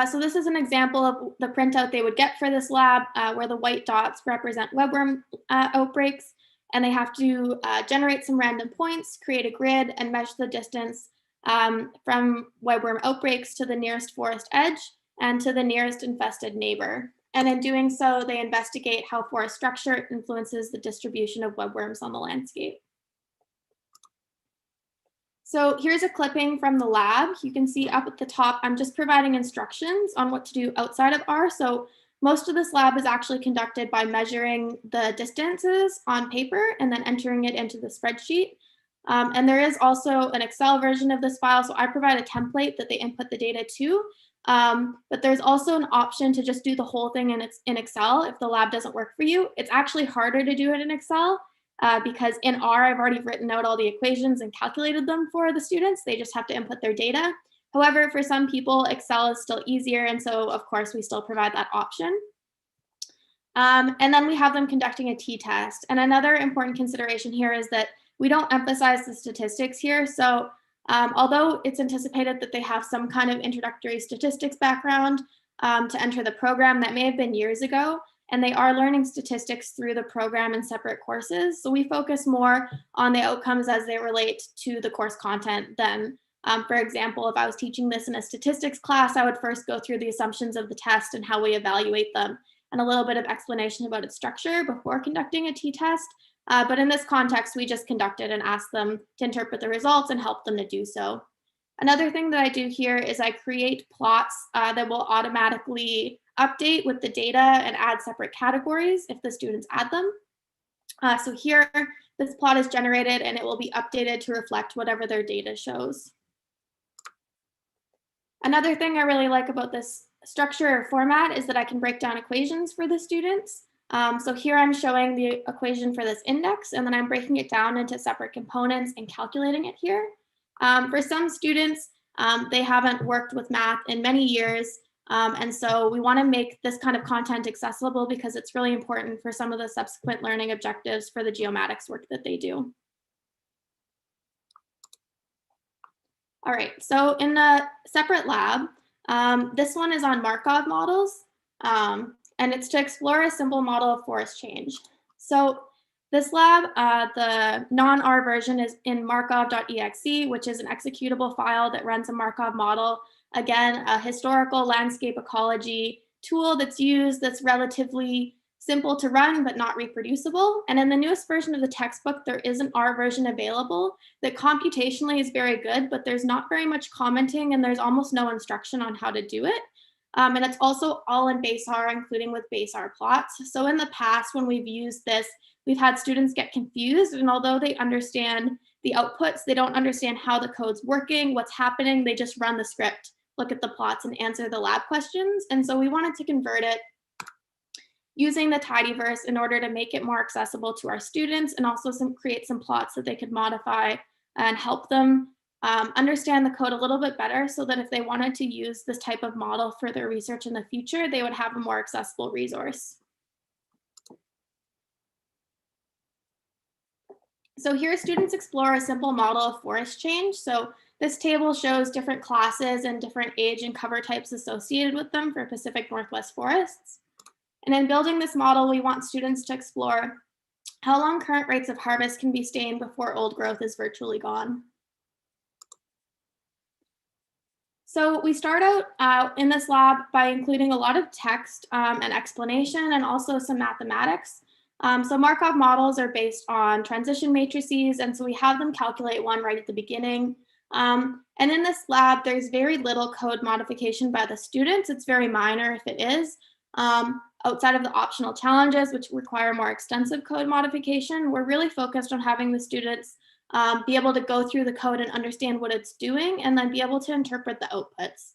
So this is an example of the printout they would get for this lab, where the white dots represent webworm outbreaks, and they have to generate some random points, create a grid, and measure the distance from webworm outbreaks to the nearest forest edge and to the nearest infested neighbor. And in doing so, they investigate how forest structure influences the distribution of webworms on the landscape. So here's a clipping from the lab. You can see up at the top, I'm just providing instructions on what to do outside of R. So most of this lab is actually conducted by measuring the distances on paper and then entering it into the spreadsheet. And there is also an Excel version of this file. So I provide a template that they input the data to. But there's also an option to just do the whole thing in Excel if the lab doesn't work for you. It's actually harder to do it in Excel. Because in R, I've already written out all the equations and calculated them for the students. They just have to input their data. However, for some people, Excel is still easier. And so, of course, we still provide that option. And then we have them conducting a t-test. And another important consideration here is that we don't emphasize the statistics here. So although it's anticipated that they have some kind of introductory statistics background to enter the program, that may have been years ago. And they are learning statistics through the program in separate courses. So we focus more on the outcomes as they relate to the course content than, for example, if I was teaching this in a statistics class, I would first go through the assumptions of the test and how we evaluate them, and a little bit of explanation about its structure before conducting a t-test. But in this context, we just conducted and asked them to interpret the results and help them to do so. Another thing that I do here is I create plots that will automatically update with the data and add separate categories if the students add them. So here, this plot is generated and it will be updated to reflect whatever their data shows. Another thing I really like about this structure or format is that I can break down equations for the students. So here I'm showing the equation for this index, and then I'm breaking it down into separate components and calculating it here. For some students, they haven't worked with math in many years. And so we want to make this kind of content accessible because it's really important for some of the subsequent learning objectives for the geomatics work that they do. All right, so in a separate lab, this one is on Markov models, and it's to explore a simple model of forest change. So this lab, the non-R version is in markov.exe, which is an executable file that runs a Markov model. Again, a historical landscape ecology tool that's used that's relatively simple to run, but not reproducible. And in the newest version of the textbook, there is an R version available that computationally is very good, but there's not very much commenting and there's almost no instruction on how to do it. And it's also all in base R, including with base R plots. So in the past, when we've used this, we've had students get confused, and although they understand the outputs, they don't understand how the code's working, what's happening. They just run the script, look at the plots, and answer the lab questions. And so we wanted to convert it using the tidyverse in order to make it more accessible to our students, and also create some plots that they could modify and help them understand the code a little bit better, so that if they wanted to use this type of model for their research in the future, they would have a more accessible resource. So here students explore a simple model of forest change. So this table shows different classes and different age and cover types associated with them for Pacific Northwest forests. And in building this model, we want students to explore how long current rates of harvest can be sustained before old growth is virtually gone. So we start out in this lab by including a lot of text and explanation, and also some mathematics. So Markov models are based on transition matrices, and so we have them calculate one right at the beginning. And in this lab, there's very little code modification by the students. It's very minor if it is. Outside of the optional challenges, which require more extensive code modification, we're really focused on having the students be able to go through the code and understand what it's doing, and then be able to interpret the outputs.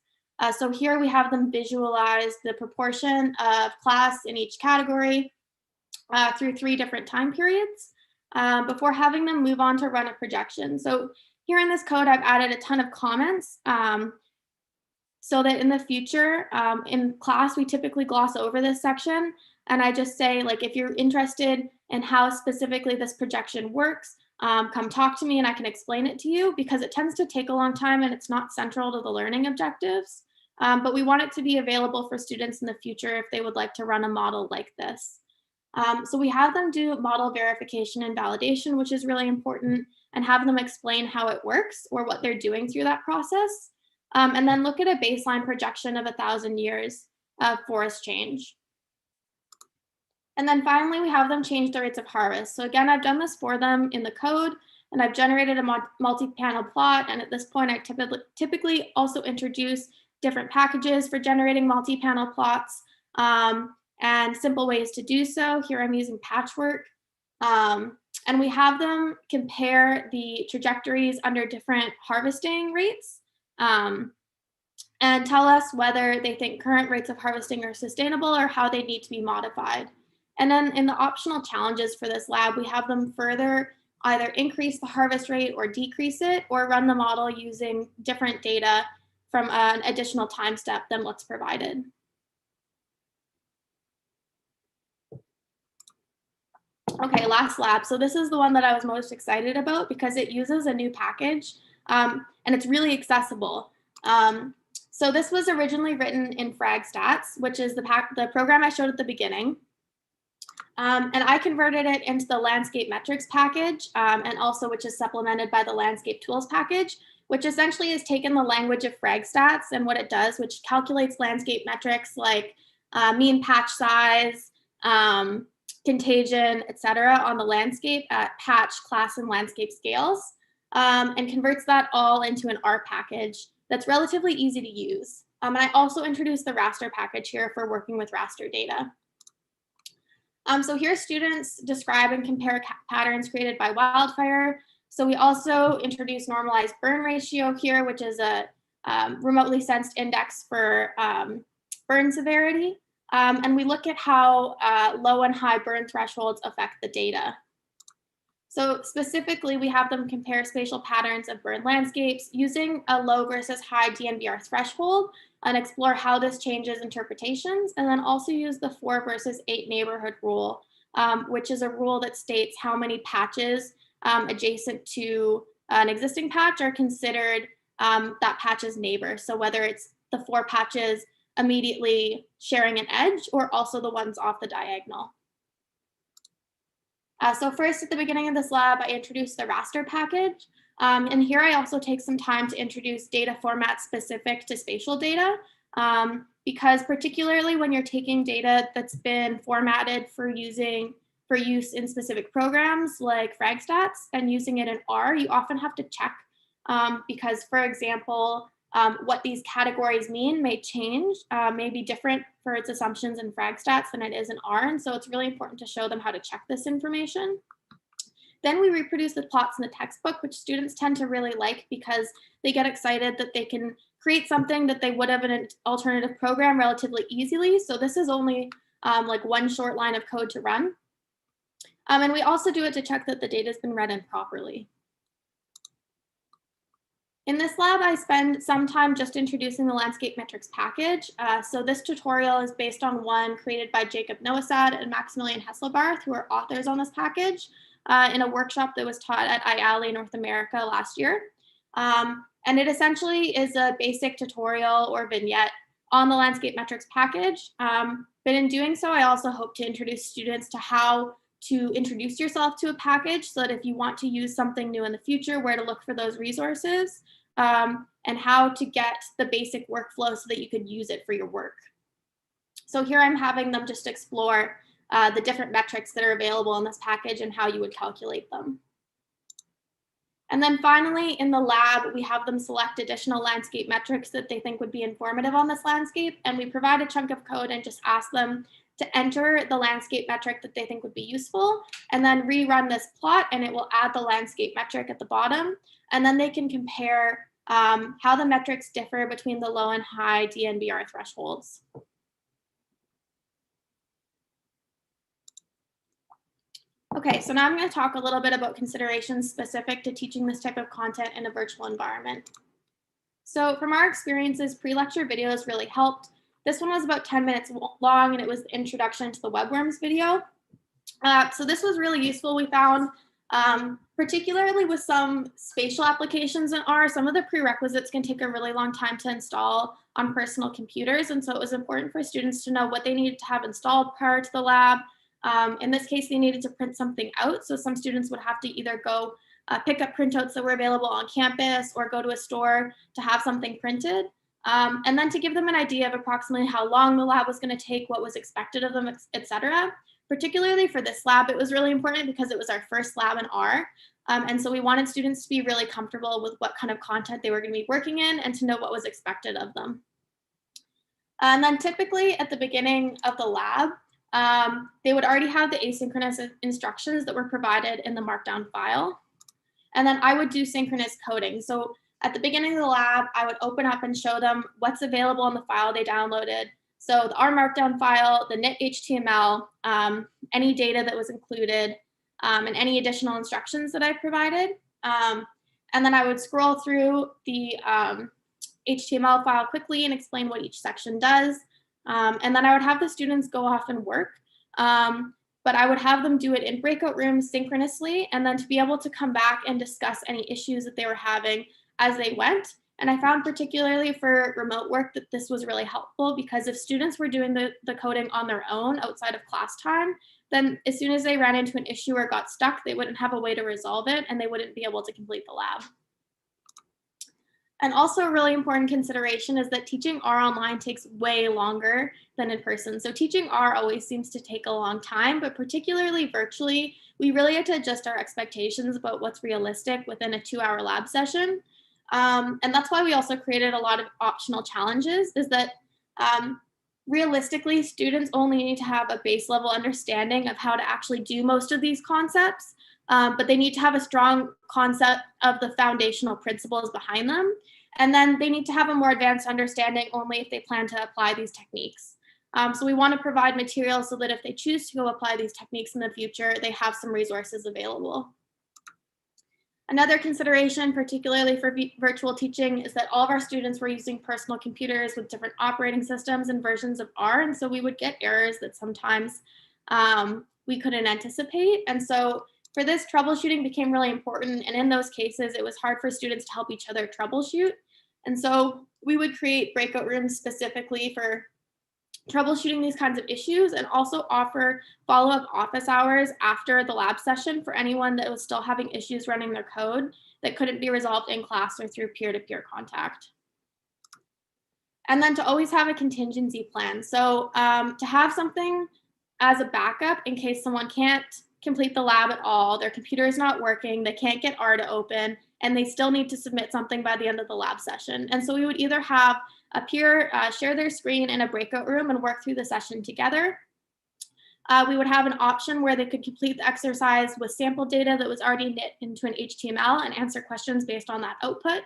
So here we have them visualize the proportion of class in each category through 3 different time periods before having them move on to run a projection. So here in this code, I've added a ton of comments so that in the future, in class, we typically gloss over this section. And I just say, like, if you're interested in how specifically this projection works, come talk to me and I can explain it to you, because it tends to take a long time and it's not central to the learning objectives. But we want it to be available for students in the future if they would like to run a model like this. So we have them do model verification and validation, which is really important, and have them explain how it works or what they're doing through that process. And then look at a baseline projection of 1,000 years of forest change. And then finally, we have them change the rates of harvest. So again, I've done this for them in the code, and I've generated a multi-panel plot. And at this point, I typically also introduce different packages for generating multi-panel plots and simple ways to do so. Here I'm using Patchwork. And we have them compare the trajectories under different harvesting rates and tell us whether they think current rates of harvesting are sustainable or how they need to be modified. And then in the optional challenges for this lab, we have them further either increase the harvest rate or decrease it, or run the model using different data from an additional time step than what's provided. Okay, last lab. So this is the one that I was most excited about because it uses a new package and it's really accessible. So this was originally written in FragStats, which is the program I showed at the beginning. And I converted it into the landscape metrics package, and also which is supplemented by the landscape tools package, which essentially has taken the language of FragStats and what it does, which calculates landscape metrics like mean patch size, contagion, etc., on the landscape at patch, class, and landscape scales, and converts that all into an R package that's relatively easy to use. And I also introduced the raster package here for working with raster data. So here students describe and compare patterns created by wildfire. So we also introduce normalized burn ratio here, which is a remotely sensed index for burn severity. And we look at how low and high burn thresholds affect the data. So specifically, we have them compare spatial patterns of burn landscapes using a low versus high DNVR threshold and explore how this changes interpretations, and then also use the 4 versus 8 neighborhood rule, which is a rule that states how many patches adjacent to an existing patch are considered that patch's neighbor. So whether it's the 4 patches immediately sharing an edge or also the ones off the diagonal. So first, at the beginning of this lab, I introduced the raster package. And here I also take some time to introduce data formats specific to spatial data, because particularly when you're taking data that's been formatted for use in specific programs like FragStats and using it in R, you often have to check because, for example, what these categories mean may change, may be different for its assumptions in FragStats than it is in R. And so it's really important to show them how to check this information. Then we reproduce the plots in the textbook, which students tend to really like because they get excited that they can create something that they would have in an alternative program relatively easily. So this is only like 1 short line of code to run. And we also do it to check that the data has been read in properly. In this lab, I spend some time just introducing the landscape metrics package. So this tutorial is based on one created by Jacob Noasad and Maximilian Hesselbarth, who are authors on this package, in a workshop that was taught at IALI North America last year. And it essentially is a basic tutorial or vignette on the landscape metrics package. But in doing so, I also hope to introduce students to how to introduce yourself to a package so that if you want to use something new in the future, where to look for those resources, and how to get the basic workflow so that you could use it for your work. So here I'm having them just explore the different metrics that are available in this package and how you would calculate them. And then finally, in the lab, we have them select additional landscape metrics that they think would be informative on this landscape. And we provide a chunk of code and just ask them to enter the landscape metric that they think would be useful, and then rerun this plot, and it will add the landscape metric at the bottom. And then they can compare how the metrics differ between the low and high DNVR thresholds. Okay, so now I'm going to talk a little bit about considerations specific to teaching this type of content in a virtual environment. So from our experiences, pre-lecture videos really helped. This one was about 10 minutes long, and it was the introduction to the webworms video. So this was really useful, we found, particularly with some spatial applications in R. Some of the prerequisites can take a really long time to install on personal computers, and so it was important for students to know what they needed to have installed prior to the lab. In this case, they needed to print something out, so some students would have to either go pick up printouts that were available on campus or go to a store to have something printed. And then to give them an idea of approximately how long the lab was going to take, what was expected of them, etc. Particularly for this lab, it was really important because it was our first lab in R. And so we wanted students to be really comfortable with what kind of content they were going to be working in and to know what was expected of them. And then typically at the beginning of the lab, they would already have the asynchronous instructions that were provided in the Markdown file. And then I would do synchronous coding. So at the beginning of the lab, I would open up and show them what's available in the file they downloaded. So the R Markdown file, the knit HTML, any data that was included, and any additional instructions that I provided. And then I would scroll through the HTML file quickly and explain what each section does. And then I would have the students go off and work. But I would have them do it in breakout rooms synchronously, and then to be able to come back and discuss any issues that they were having as they went. And I found particularly for remote work that this was really helpful, because if students were doing the coding on their own outside of class time, then as soon as they ran into an issue or got stuck, they wouldn't have a way to resolve it and they wouldn't be able to complete the lab. And also a really important consideration is that teaching R online takes way longer than in person. So teaching R always seems to take a long time, but particularly virtually, we really had to adjust our expectations about what's realistic within a 2-hour lab session. And that's why we also created a lot of optional challenges, is that realistically, students only need to have a base level understanding of how to actually do most of these concepts, but they need to have a strong concept of the foundational principles behind them. And then they need to have a more advanced understanding only if they plan to apply these techniques. So we want to provide materials so that if they choose to go apply these techniques in the future, they have some resources available. Another consideration, particularly for virtual teaching, is that all of our students were using personal computers with different operating systems and versions of R, and so we would get errors that sometimes we couldn't anticipate. And so for this, troubleshooting became really important, and in those cases, it was hard for students to help each other troubleshoot. And so we would create breakout rooms specifically for troubleshooting these kinds of issues, and also offer follow-up office hours after the lab session for anyone that was still having issues running their code that couldn't be resolved in class or through peer-to-peer contact. And then to always have a contingency plan. So to have something as a backup in case someone can't complete the lab at all, their computer is not working, they can't get R to open, and they still need to submit something by the end of the lab session. And so we would either have a peer share their screen in a breakout room and work through the session together. We would have an option where they could complete the exercise with sample data that was already knit into an HTML and answer questions based on that output.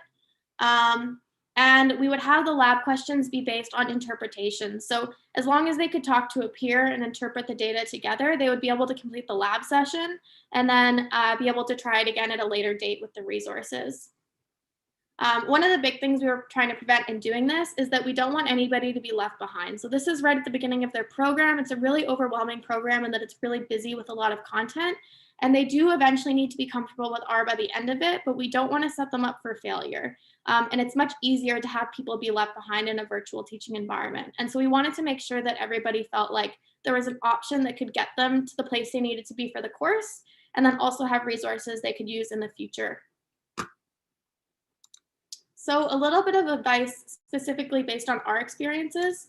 And we would have the lab questions be based on interpretation. So as long as they could talk to a peer and interpret the data together, they would be able to complete the lab session and then be able to try it again at a later date with the resources. One of the big things we were trying to prevent in doing this is that we don't want anybody to be left behind. So this is right at the beginning of their program. It's a really overwhelming program, and that it's really busy with a lot of content. And they do eventually need to be comfortable with R by the end of it, but we don't want to set them up for failure. And it's much easier to have people be left behind in a virtual teaching environment. And so we wanted to make sure that everybody felt like there was an option that could get them to the place they needed to be for the course, and then also have resources they could use in the future. So a little bit of advice specifically based on our experiences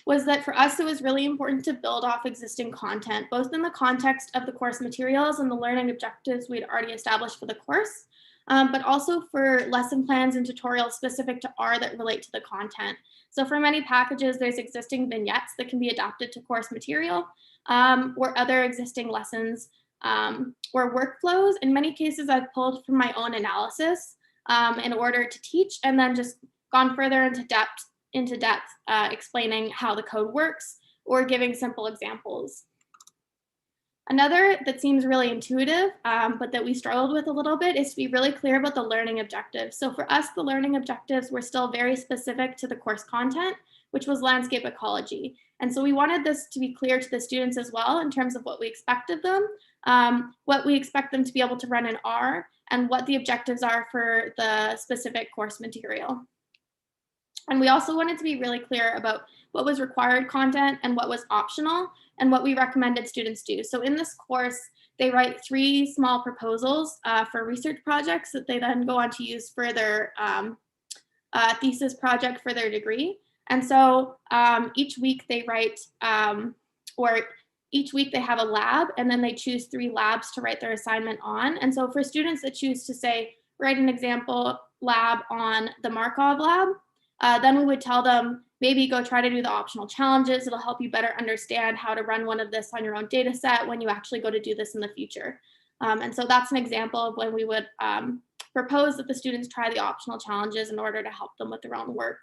was that for us, it was really important to build off existing content, both in the context of the course materials and the learning objectives we'd already established for the course, but also for lesson plans and tutorials specific to R that relate to the content. So for many packages, there's existing vignettes that can be adapted to course material, or other existing lessons or workflows. In many cases, I've pulled from my own analysis in order to teach, and then just gone further into depth explaining how the code works or giving simple examples. Another that seems really intuitive, but that we struggled with a little bit, is to be really clear about the learning objectives. So for us, the learning objectives were still very specific to the course content, which was landscape ecology. And so we wanted this to be clear to the students as well in terms of what we expect of them, what we expect them to be able to run in R, and what the objectives are for the specific course material. And we also wanted to be really clear about what was required content and what was optional, and what we recommended students do. So in this course, they write 3 small proposals for research projects that they then go on to use for their thesis project for their degree. And so each week they write, or each week they have a lab, and then they choose 3 labs to write their assignment on. And so for students that choose to say, write an example lab on the Markov lab, then we would tell them, maybe go try to do the optional challenges. It'll help you better understand how to run one of this on your own data set when you actually go to do this in the future. And so that's an example of when we would propose that the students try the optional challenges in order to help them with their own work.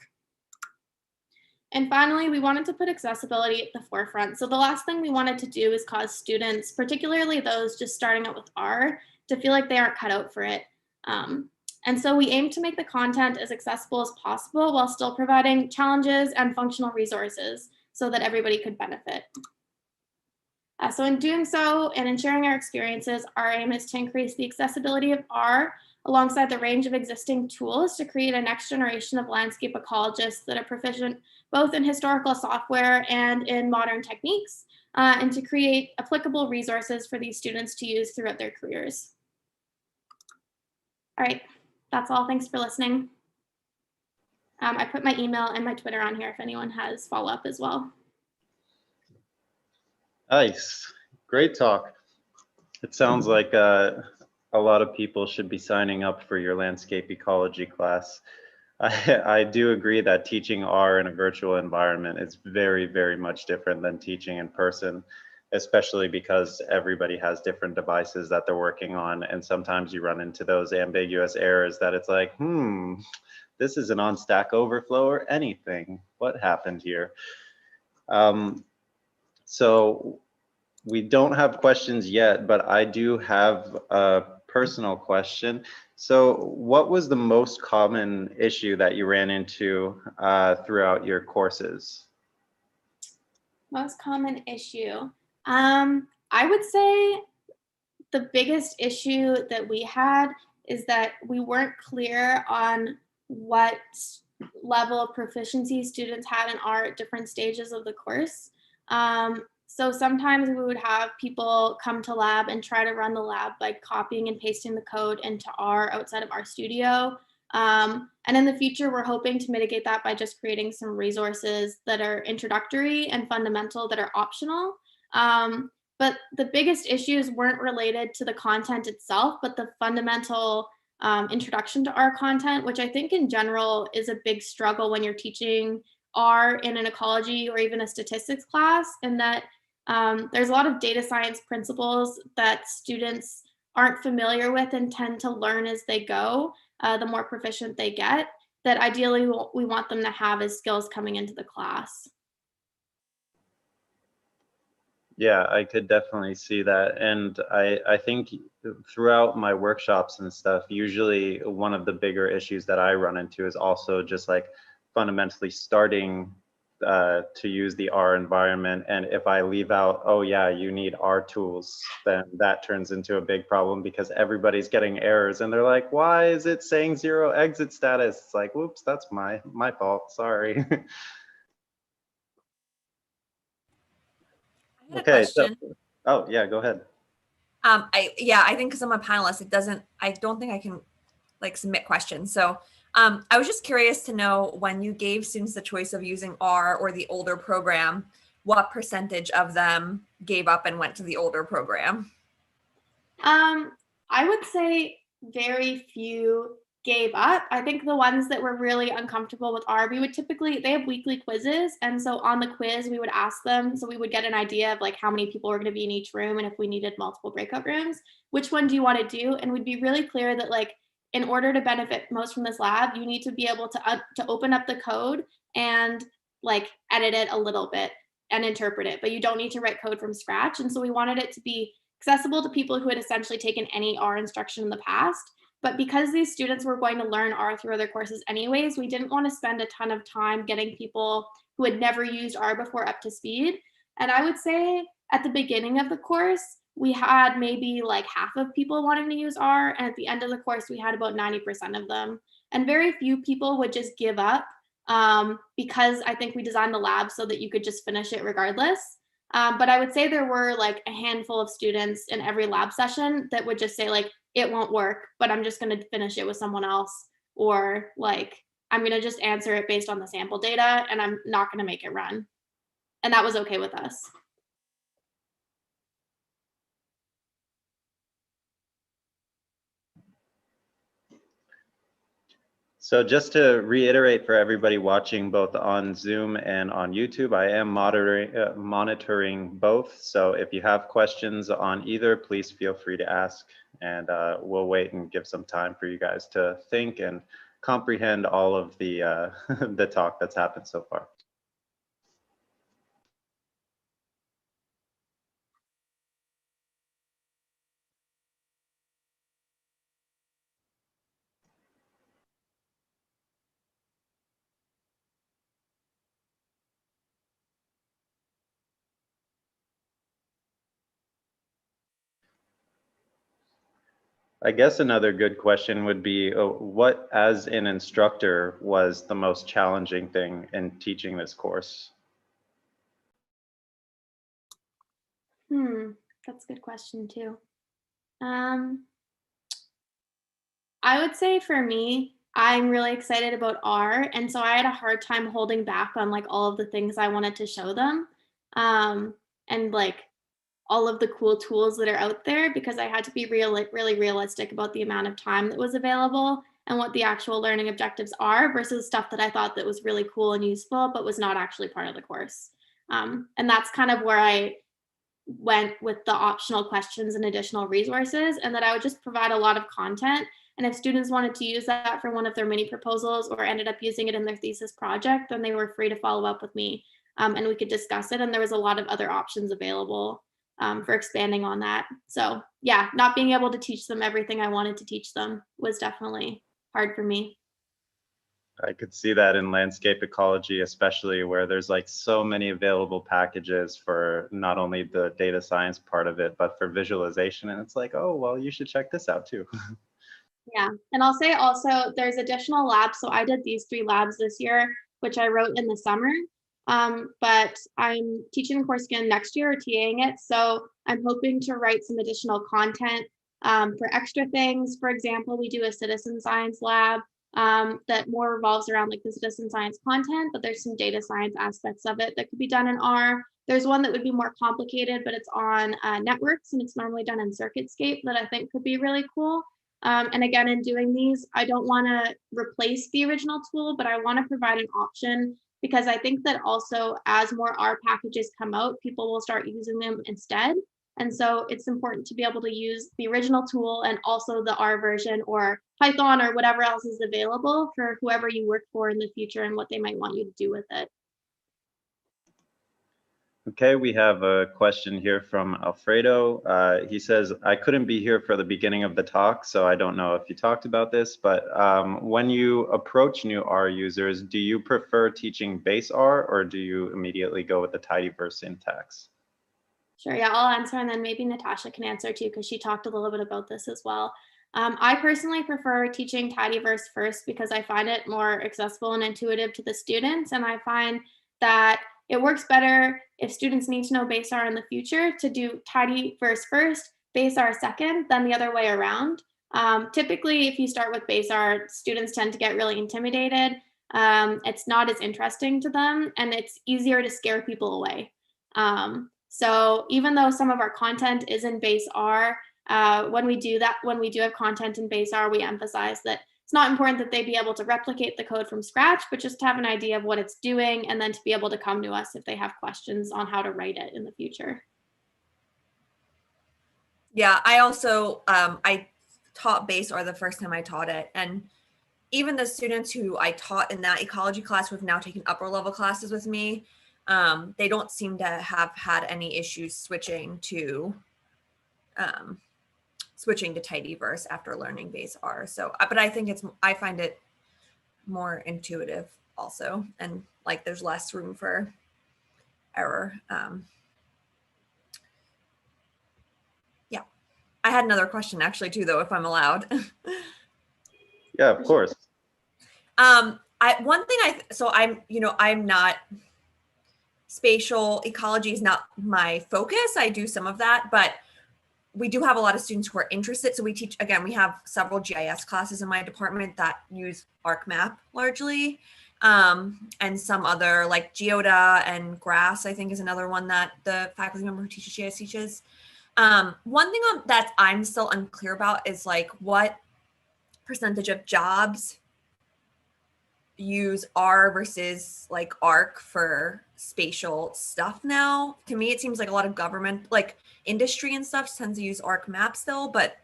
And finally, we wanted to put accessibility at the forefront. So the last thing we wanted to do is cause students, particularly those just starting out with R, to feel like they aren't cut out for it. And so we aim to make the content as accessible as possible while still providing challenges and functional resources so that everybody could benefit. So in doing so and in sharing our experiences, our aim is to increase the accessibility of R alongside the range of existing tools to create a next generation of landscape ecologists that are proficient both in historical software and in modern techniques, and to create applicable resources for these students to use throughout their careers. All right. That's all. Thanks for listening. I put my email and my Twitter on here if anyone has follow-up as well. Nice. Great talk. It sounds like a lot of people should be signing up for your landscape ecology class. I do agree that teaching R in a virtual environment is very, very much different than teaching in person, especially because everybody has different devices that they're working on. And sometimes you run into those ambiguous errors that it's like, this isn't on Stack Overflow or anything. What happened here? So we don't have questions yet, but I do have a personal question. So what was the most common issue that you ran into throughout your courses? Most common issue. I would say the biggest issue that we had is that we weren't clear on what level of proficiency students had in R at different stages of the course. So sometimes we would have people come to lab and try to run the lab by copying and pasting the code into R outside of RStudio. And in the future, we're hoping to mitigate that by just creating some resources that are introductory and fundamental that are optional. But the biggest issues weren't related to the content itself, but the fundamental introduction to R content, which I think in general is a big struggle when you're teaching R in an ecology or even a statistics class, and that there's a lot of data science principles that students aren't familiar with and tend to learn as they go, the more proficient they get, that ideally we want them to have as skills coming into the class. Yeah, I could definitely see that. And I think throughout my workshops and stuff, usually one of the bigger issues that I run into is also just like fundamentally starting to use the R environment. And if I leave out, oh yeah, you need R tools, then that turns into a big problem because everybody's getting errors and they're like, why is it saying 0 exit status? It's like, whoops, that's my fault, sorry. Okay, so, oh yeah, go ahead. I think because I'm a panelist, I don't think I can like submit questions. So I was just curious to know, when you gave students the choice of using R or the older program, what percentage of them gave up and went to the older program? I would say very few gave up. I think the ones that were really uncomfortable with R, we would typically, they have weekly quizzes. And so on the quiz, we would ask them, so we would get an idea of like how many people were going to be in each room. And if we needed multiple breakout rooms, which one do you want to do? And we'd be really clear that like, in order to benefit most from this lab, you need to be able to open up the code and like edit it a little bit and interpret it, but you don't need to write code from scratch. And so we wanted it to be accessible to people who had essentially taken any R instruction in the past. But because these students were going to learn R through other courses anyways, we didn't want to spend a ton of time getting people who had never used R before up to speed. And I would say at the beginning of the course, we had maybe like half of people wanting to use R. And at the end of the course, we had about 90% of them. And very few people would just give up because I think we designed the lab so that you could just finish it regardless. But I would say there were like a handful of students in every lab session that would just say like, it won't work, but I'm just going to finish it with someone else. Or like, I'm going to just answer it based on the sample data and I'm not going to make it run. And that was okay with us. So just to reiterate for everybody watching both on Zoom and on YouTube, I am monitoring both. So if you have questions on either, please feel free to ask, and we'll wait and give some time for you guys to think and comprehend all of the, the talk that's happened so far. I guess another good question would be, what as an instructor was the most challenging thing in teaching this course? That's a good question too. I would say for me, I'm really excited about R. And so I had a hard time holding back on like all of the things I wanted to show them. And like all of the cool tools that are out there, because I had to be really realistic about the amount of time that was available and what the actual learning objectives are versus stuff that I thought that was really cool and useful, but was not actually part of the course. And that's kind of where I went with the optional questions and additional resources, and that I would just provide a lot of content. And if students wanted to use that for one of their mini proposals or ended up using it in their thesis project, then they were free to follow up with me and we could discuss it. And there was a lot of other options available for expanding on that. So yeah, not being able to teach them everything I wanted to teach them was definitely hard for me. I could see that in landscape ecology, especially where there's like so many available packages for not only the data science part of it, but for visualization. And it's like, oh, well, you should check this out too. Yeah, and I'll say also there's additional labs. So I did these 3 labs this year, which I wrote in the summer. But I'm teaching the course again next year or TAing it. So I'm hoping to write some additional content for extra things. For example, we do a citizen science lab that more revolves around like the citizen science content, but there's some data science aspects of it that could be done in R. There's one that would be more complicated, but it's on networks and it's normally done in CircuitScape that I think could be really cool. And again, in doing these, I don't want to replace the original tool, but I want to provide an option because I think that also as more R packages come out, people will start using them instead. And so it's important to be able to use the original tool and also the R version or Python or whatever else is available for whoever you work for in the future and what they might want you to do with it. Okay, we have a question here from Alfredo. He says, I couldn't be here for the beginning of the talk, so I don't know if you talked about this, but when you approach new R users, do you prefer teaching base R or do you immediately go with the tidyverse syntax? Sure, yeah, I'll answer and then maybe Natasha can answer too, because she talked a little bit about this as well. I personally prefer teaching tidyverse first because I find it more accessible and intuitive to the students. And I find that it works better if students need to know base R in the future to do tidyverse first, base R second, than the other way around. Typically, if you start with base R, students tend to get really intimidated. It's not as interesting to them and it's easier to scare people away. So even though some of our content is in base R, when we do have content in base R, we emphasize that it's not important that they be able to replicate the code from scratch, but just to have an idea of what it's doing and then to be able to come to us if they have questions on how to write it in the future. Yeah, I also, I taught base R the first time I taught it. And even the students who I taught in that ecology class who have now taken upper level classes with me, they don't seem to have had any issues switching to tidyverse after learning base R. So, but I think I find it more intuitive also, and like there's less room for error. Yeah, I had another question actually too, though, if I'm allowed. Yeah, of course. I'm not, spatial ecology is not my focus. I do some of that, but we do have a lot of students who are interested. So we teach, again, we have several GIS classes in my department that use ArcMap largely. And some other like Geoda and Grass, I think is another one that the faculty member who teaches GIS teaches. One thing that I'm still unclear about is like what percentage of jobs use R versus like ARC for spatial stuff now. To me, it seems like a lot of government, like industry and stuff tends to use ArcMap still, but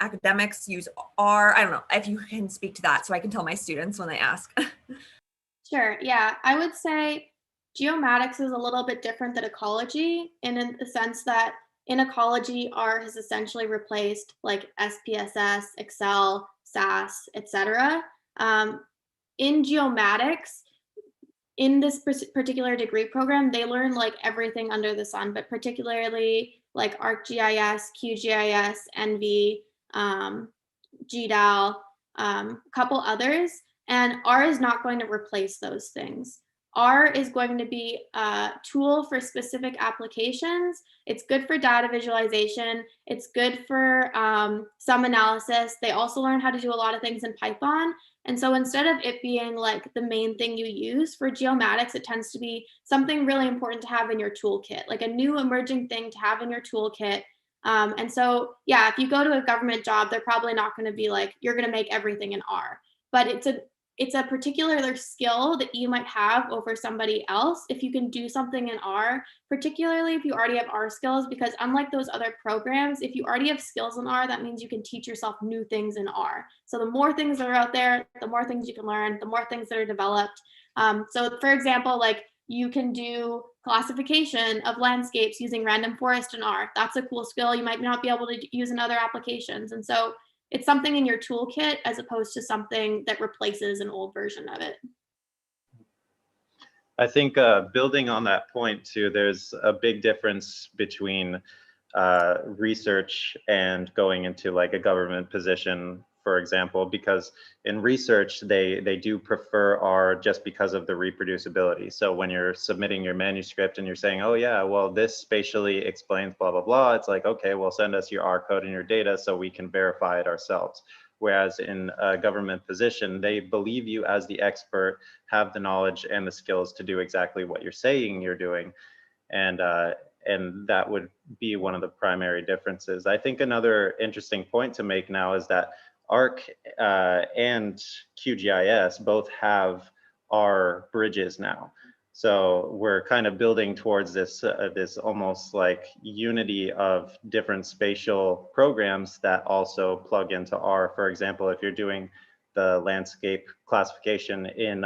academics use R. I don't know if you can speak to that so I can tell my students when they ask. Sure. Yeah, I would say geomatics is a little bit different than ecology in the sense that in ecology, R has essentially replaced like SPSS, Excel, SAS, etc. In geomatics, in this particular degree program, they learn like everything under the sun, but particularly like ArcGIS, QGIS, ENVI, GDAL, a couple others. And R is not going to replace those things. R is going to be a tool for specific applications. It's good for data visualization. It's good for some analysis. They also learn how to do a lot of things in Python. And so instead of it being like the main thing you use for geomatics, it tends to be something really important to have in your toolkit, like a new emerging thing to have in your toolkit. And so, yeah, if you go to a government job, they're probably not going to be like, you're going to make everything in R. But it's a particular skill that you might have over somebody else if you can do something in R, particularly if you already have R skills, because unlike those other programs, if you already have skills in R, that means you can teach yourself new things in R. So the more things that are out there, the more things you can learn, the more things that are developed. So for example, like you can do classification of landscapes using random forest in R. That's a cool skill you might not be able to use in other applications. And so it's something in your toolkit as opposed to something that replaces an old version of it. I think building on that point too, there's a big difference between research and going into like a government position, for example, because in research, they do prefer R just because of the reproducibility. So when you're submitting your manuscript and you're saying, oh yeah, well, this spatially explains blah, blah, blah, it's like, okay, well, send us your R code and your data so we can verify it ourselves. Whereas in a government position, they believe you as the expert, have the knowledge and the skills to do exactly what you're saying you're doing. And that would be one of the primary differences. I think another interesting point to make now is that ARC and QGIS both have R bridges now. So we're kind of building towards this this almost like unity of different spatial programs that also plug into R. For example, if you're doing the landscape classification in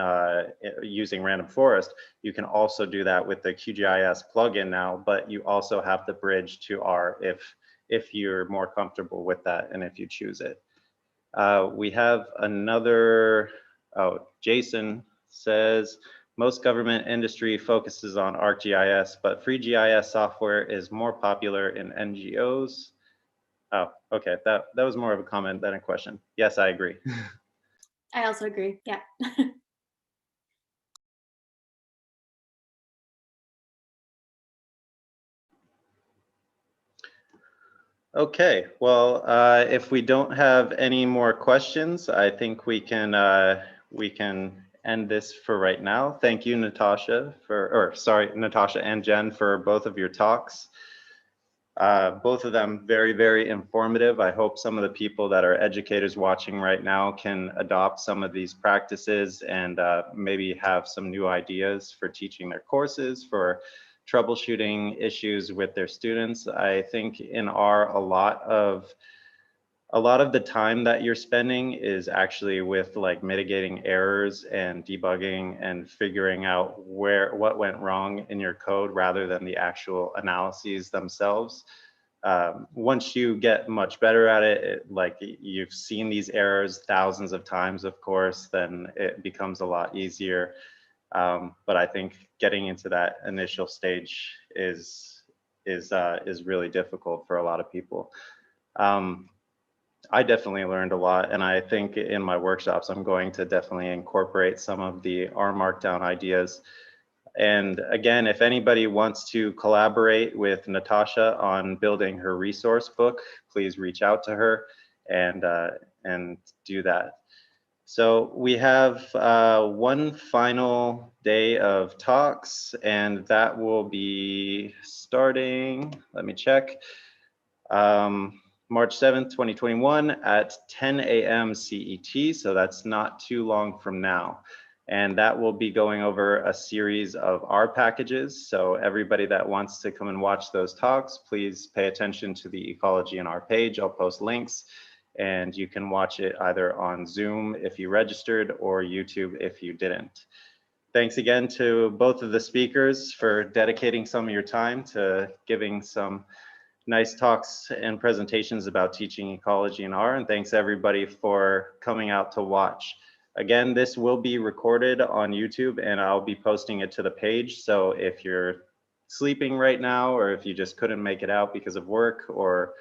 using random forest, you can also do that with the QGIS plugin now, but you also have the bridge to R if you're more comfortable with that and if you choose it. We have another, Jason says, most government industry focuses on ArcGIS, but free GIS software is more popular in NGOs. Oh, okay, that was more of a comment than a question. Yes, I agree. I also agree, yeah. Okay, well, if we don't have any more questions, I think we can end this for right now. Thank you, Natasha, Natasha and Jen, for both of your talks. Both of them very, very informative. I hope some of the people that are educators watching right now can adopt some of these practices and maybe have some new ideas for teaching their courses, for troubleshooting issues with their students. I think in R, a lot of the time that you're spending is actually with like mitigating errors and debugging and figuring out what went wrong in your code rather than the actual analyses themselves. Once you get much better at it, like you've seen these errors thousands of times, of course, then it becomes a lot easier. But I think getting into that initial stage is really difficult for a lot of people. I definitely learned a lot, and I think in my workshops, I'm going to definitely incorporate some of the R Markdown ideas. And again, if anybody wants to collaborate with Natasha on building her resource book, please reach out to her and do that. So we have one final day of talks, and that will be starting, let me check. March 7th, 2021 at 10 a.m. CET, so that's not too long from now. And that will be going over a series of R packages. So everybody that wants to come and watch those talks, please pay attention to the Ecology and R page. I'll post links and you can watch it either on Zoom if you registered or YouTube if you didn't. Thanks again to both of the speakers for dedicating some of your time to giving some nice talks and presentations about teaching ecology and R, and thanks everybody for coming out to watch. Again, this will be recorded on YouTube and I'll be posting it to the page. So if you're sleeping right now, or if you just couldn't make it out because of work or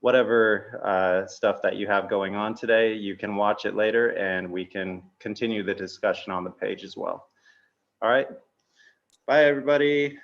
whatever stuff that you have going on today, you can watch it later and we can continue the discussion on the page as well. All right, bye everybody.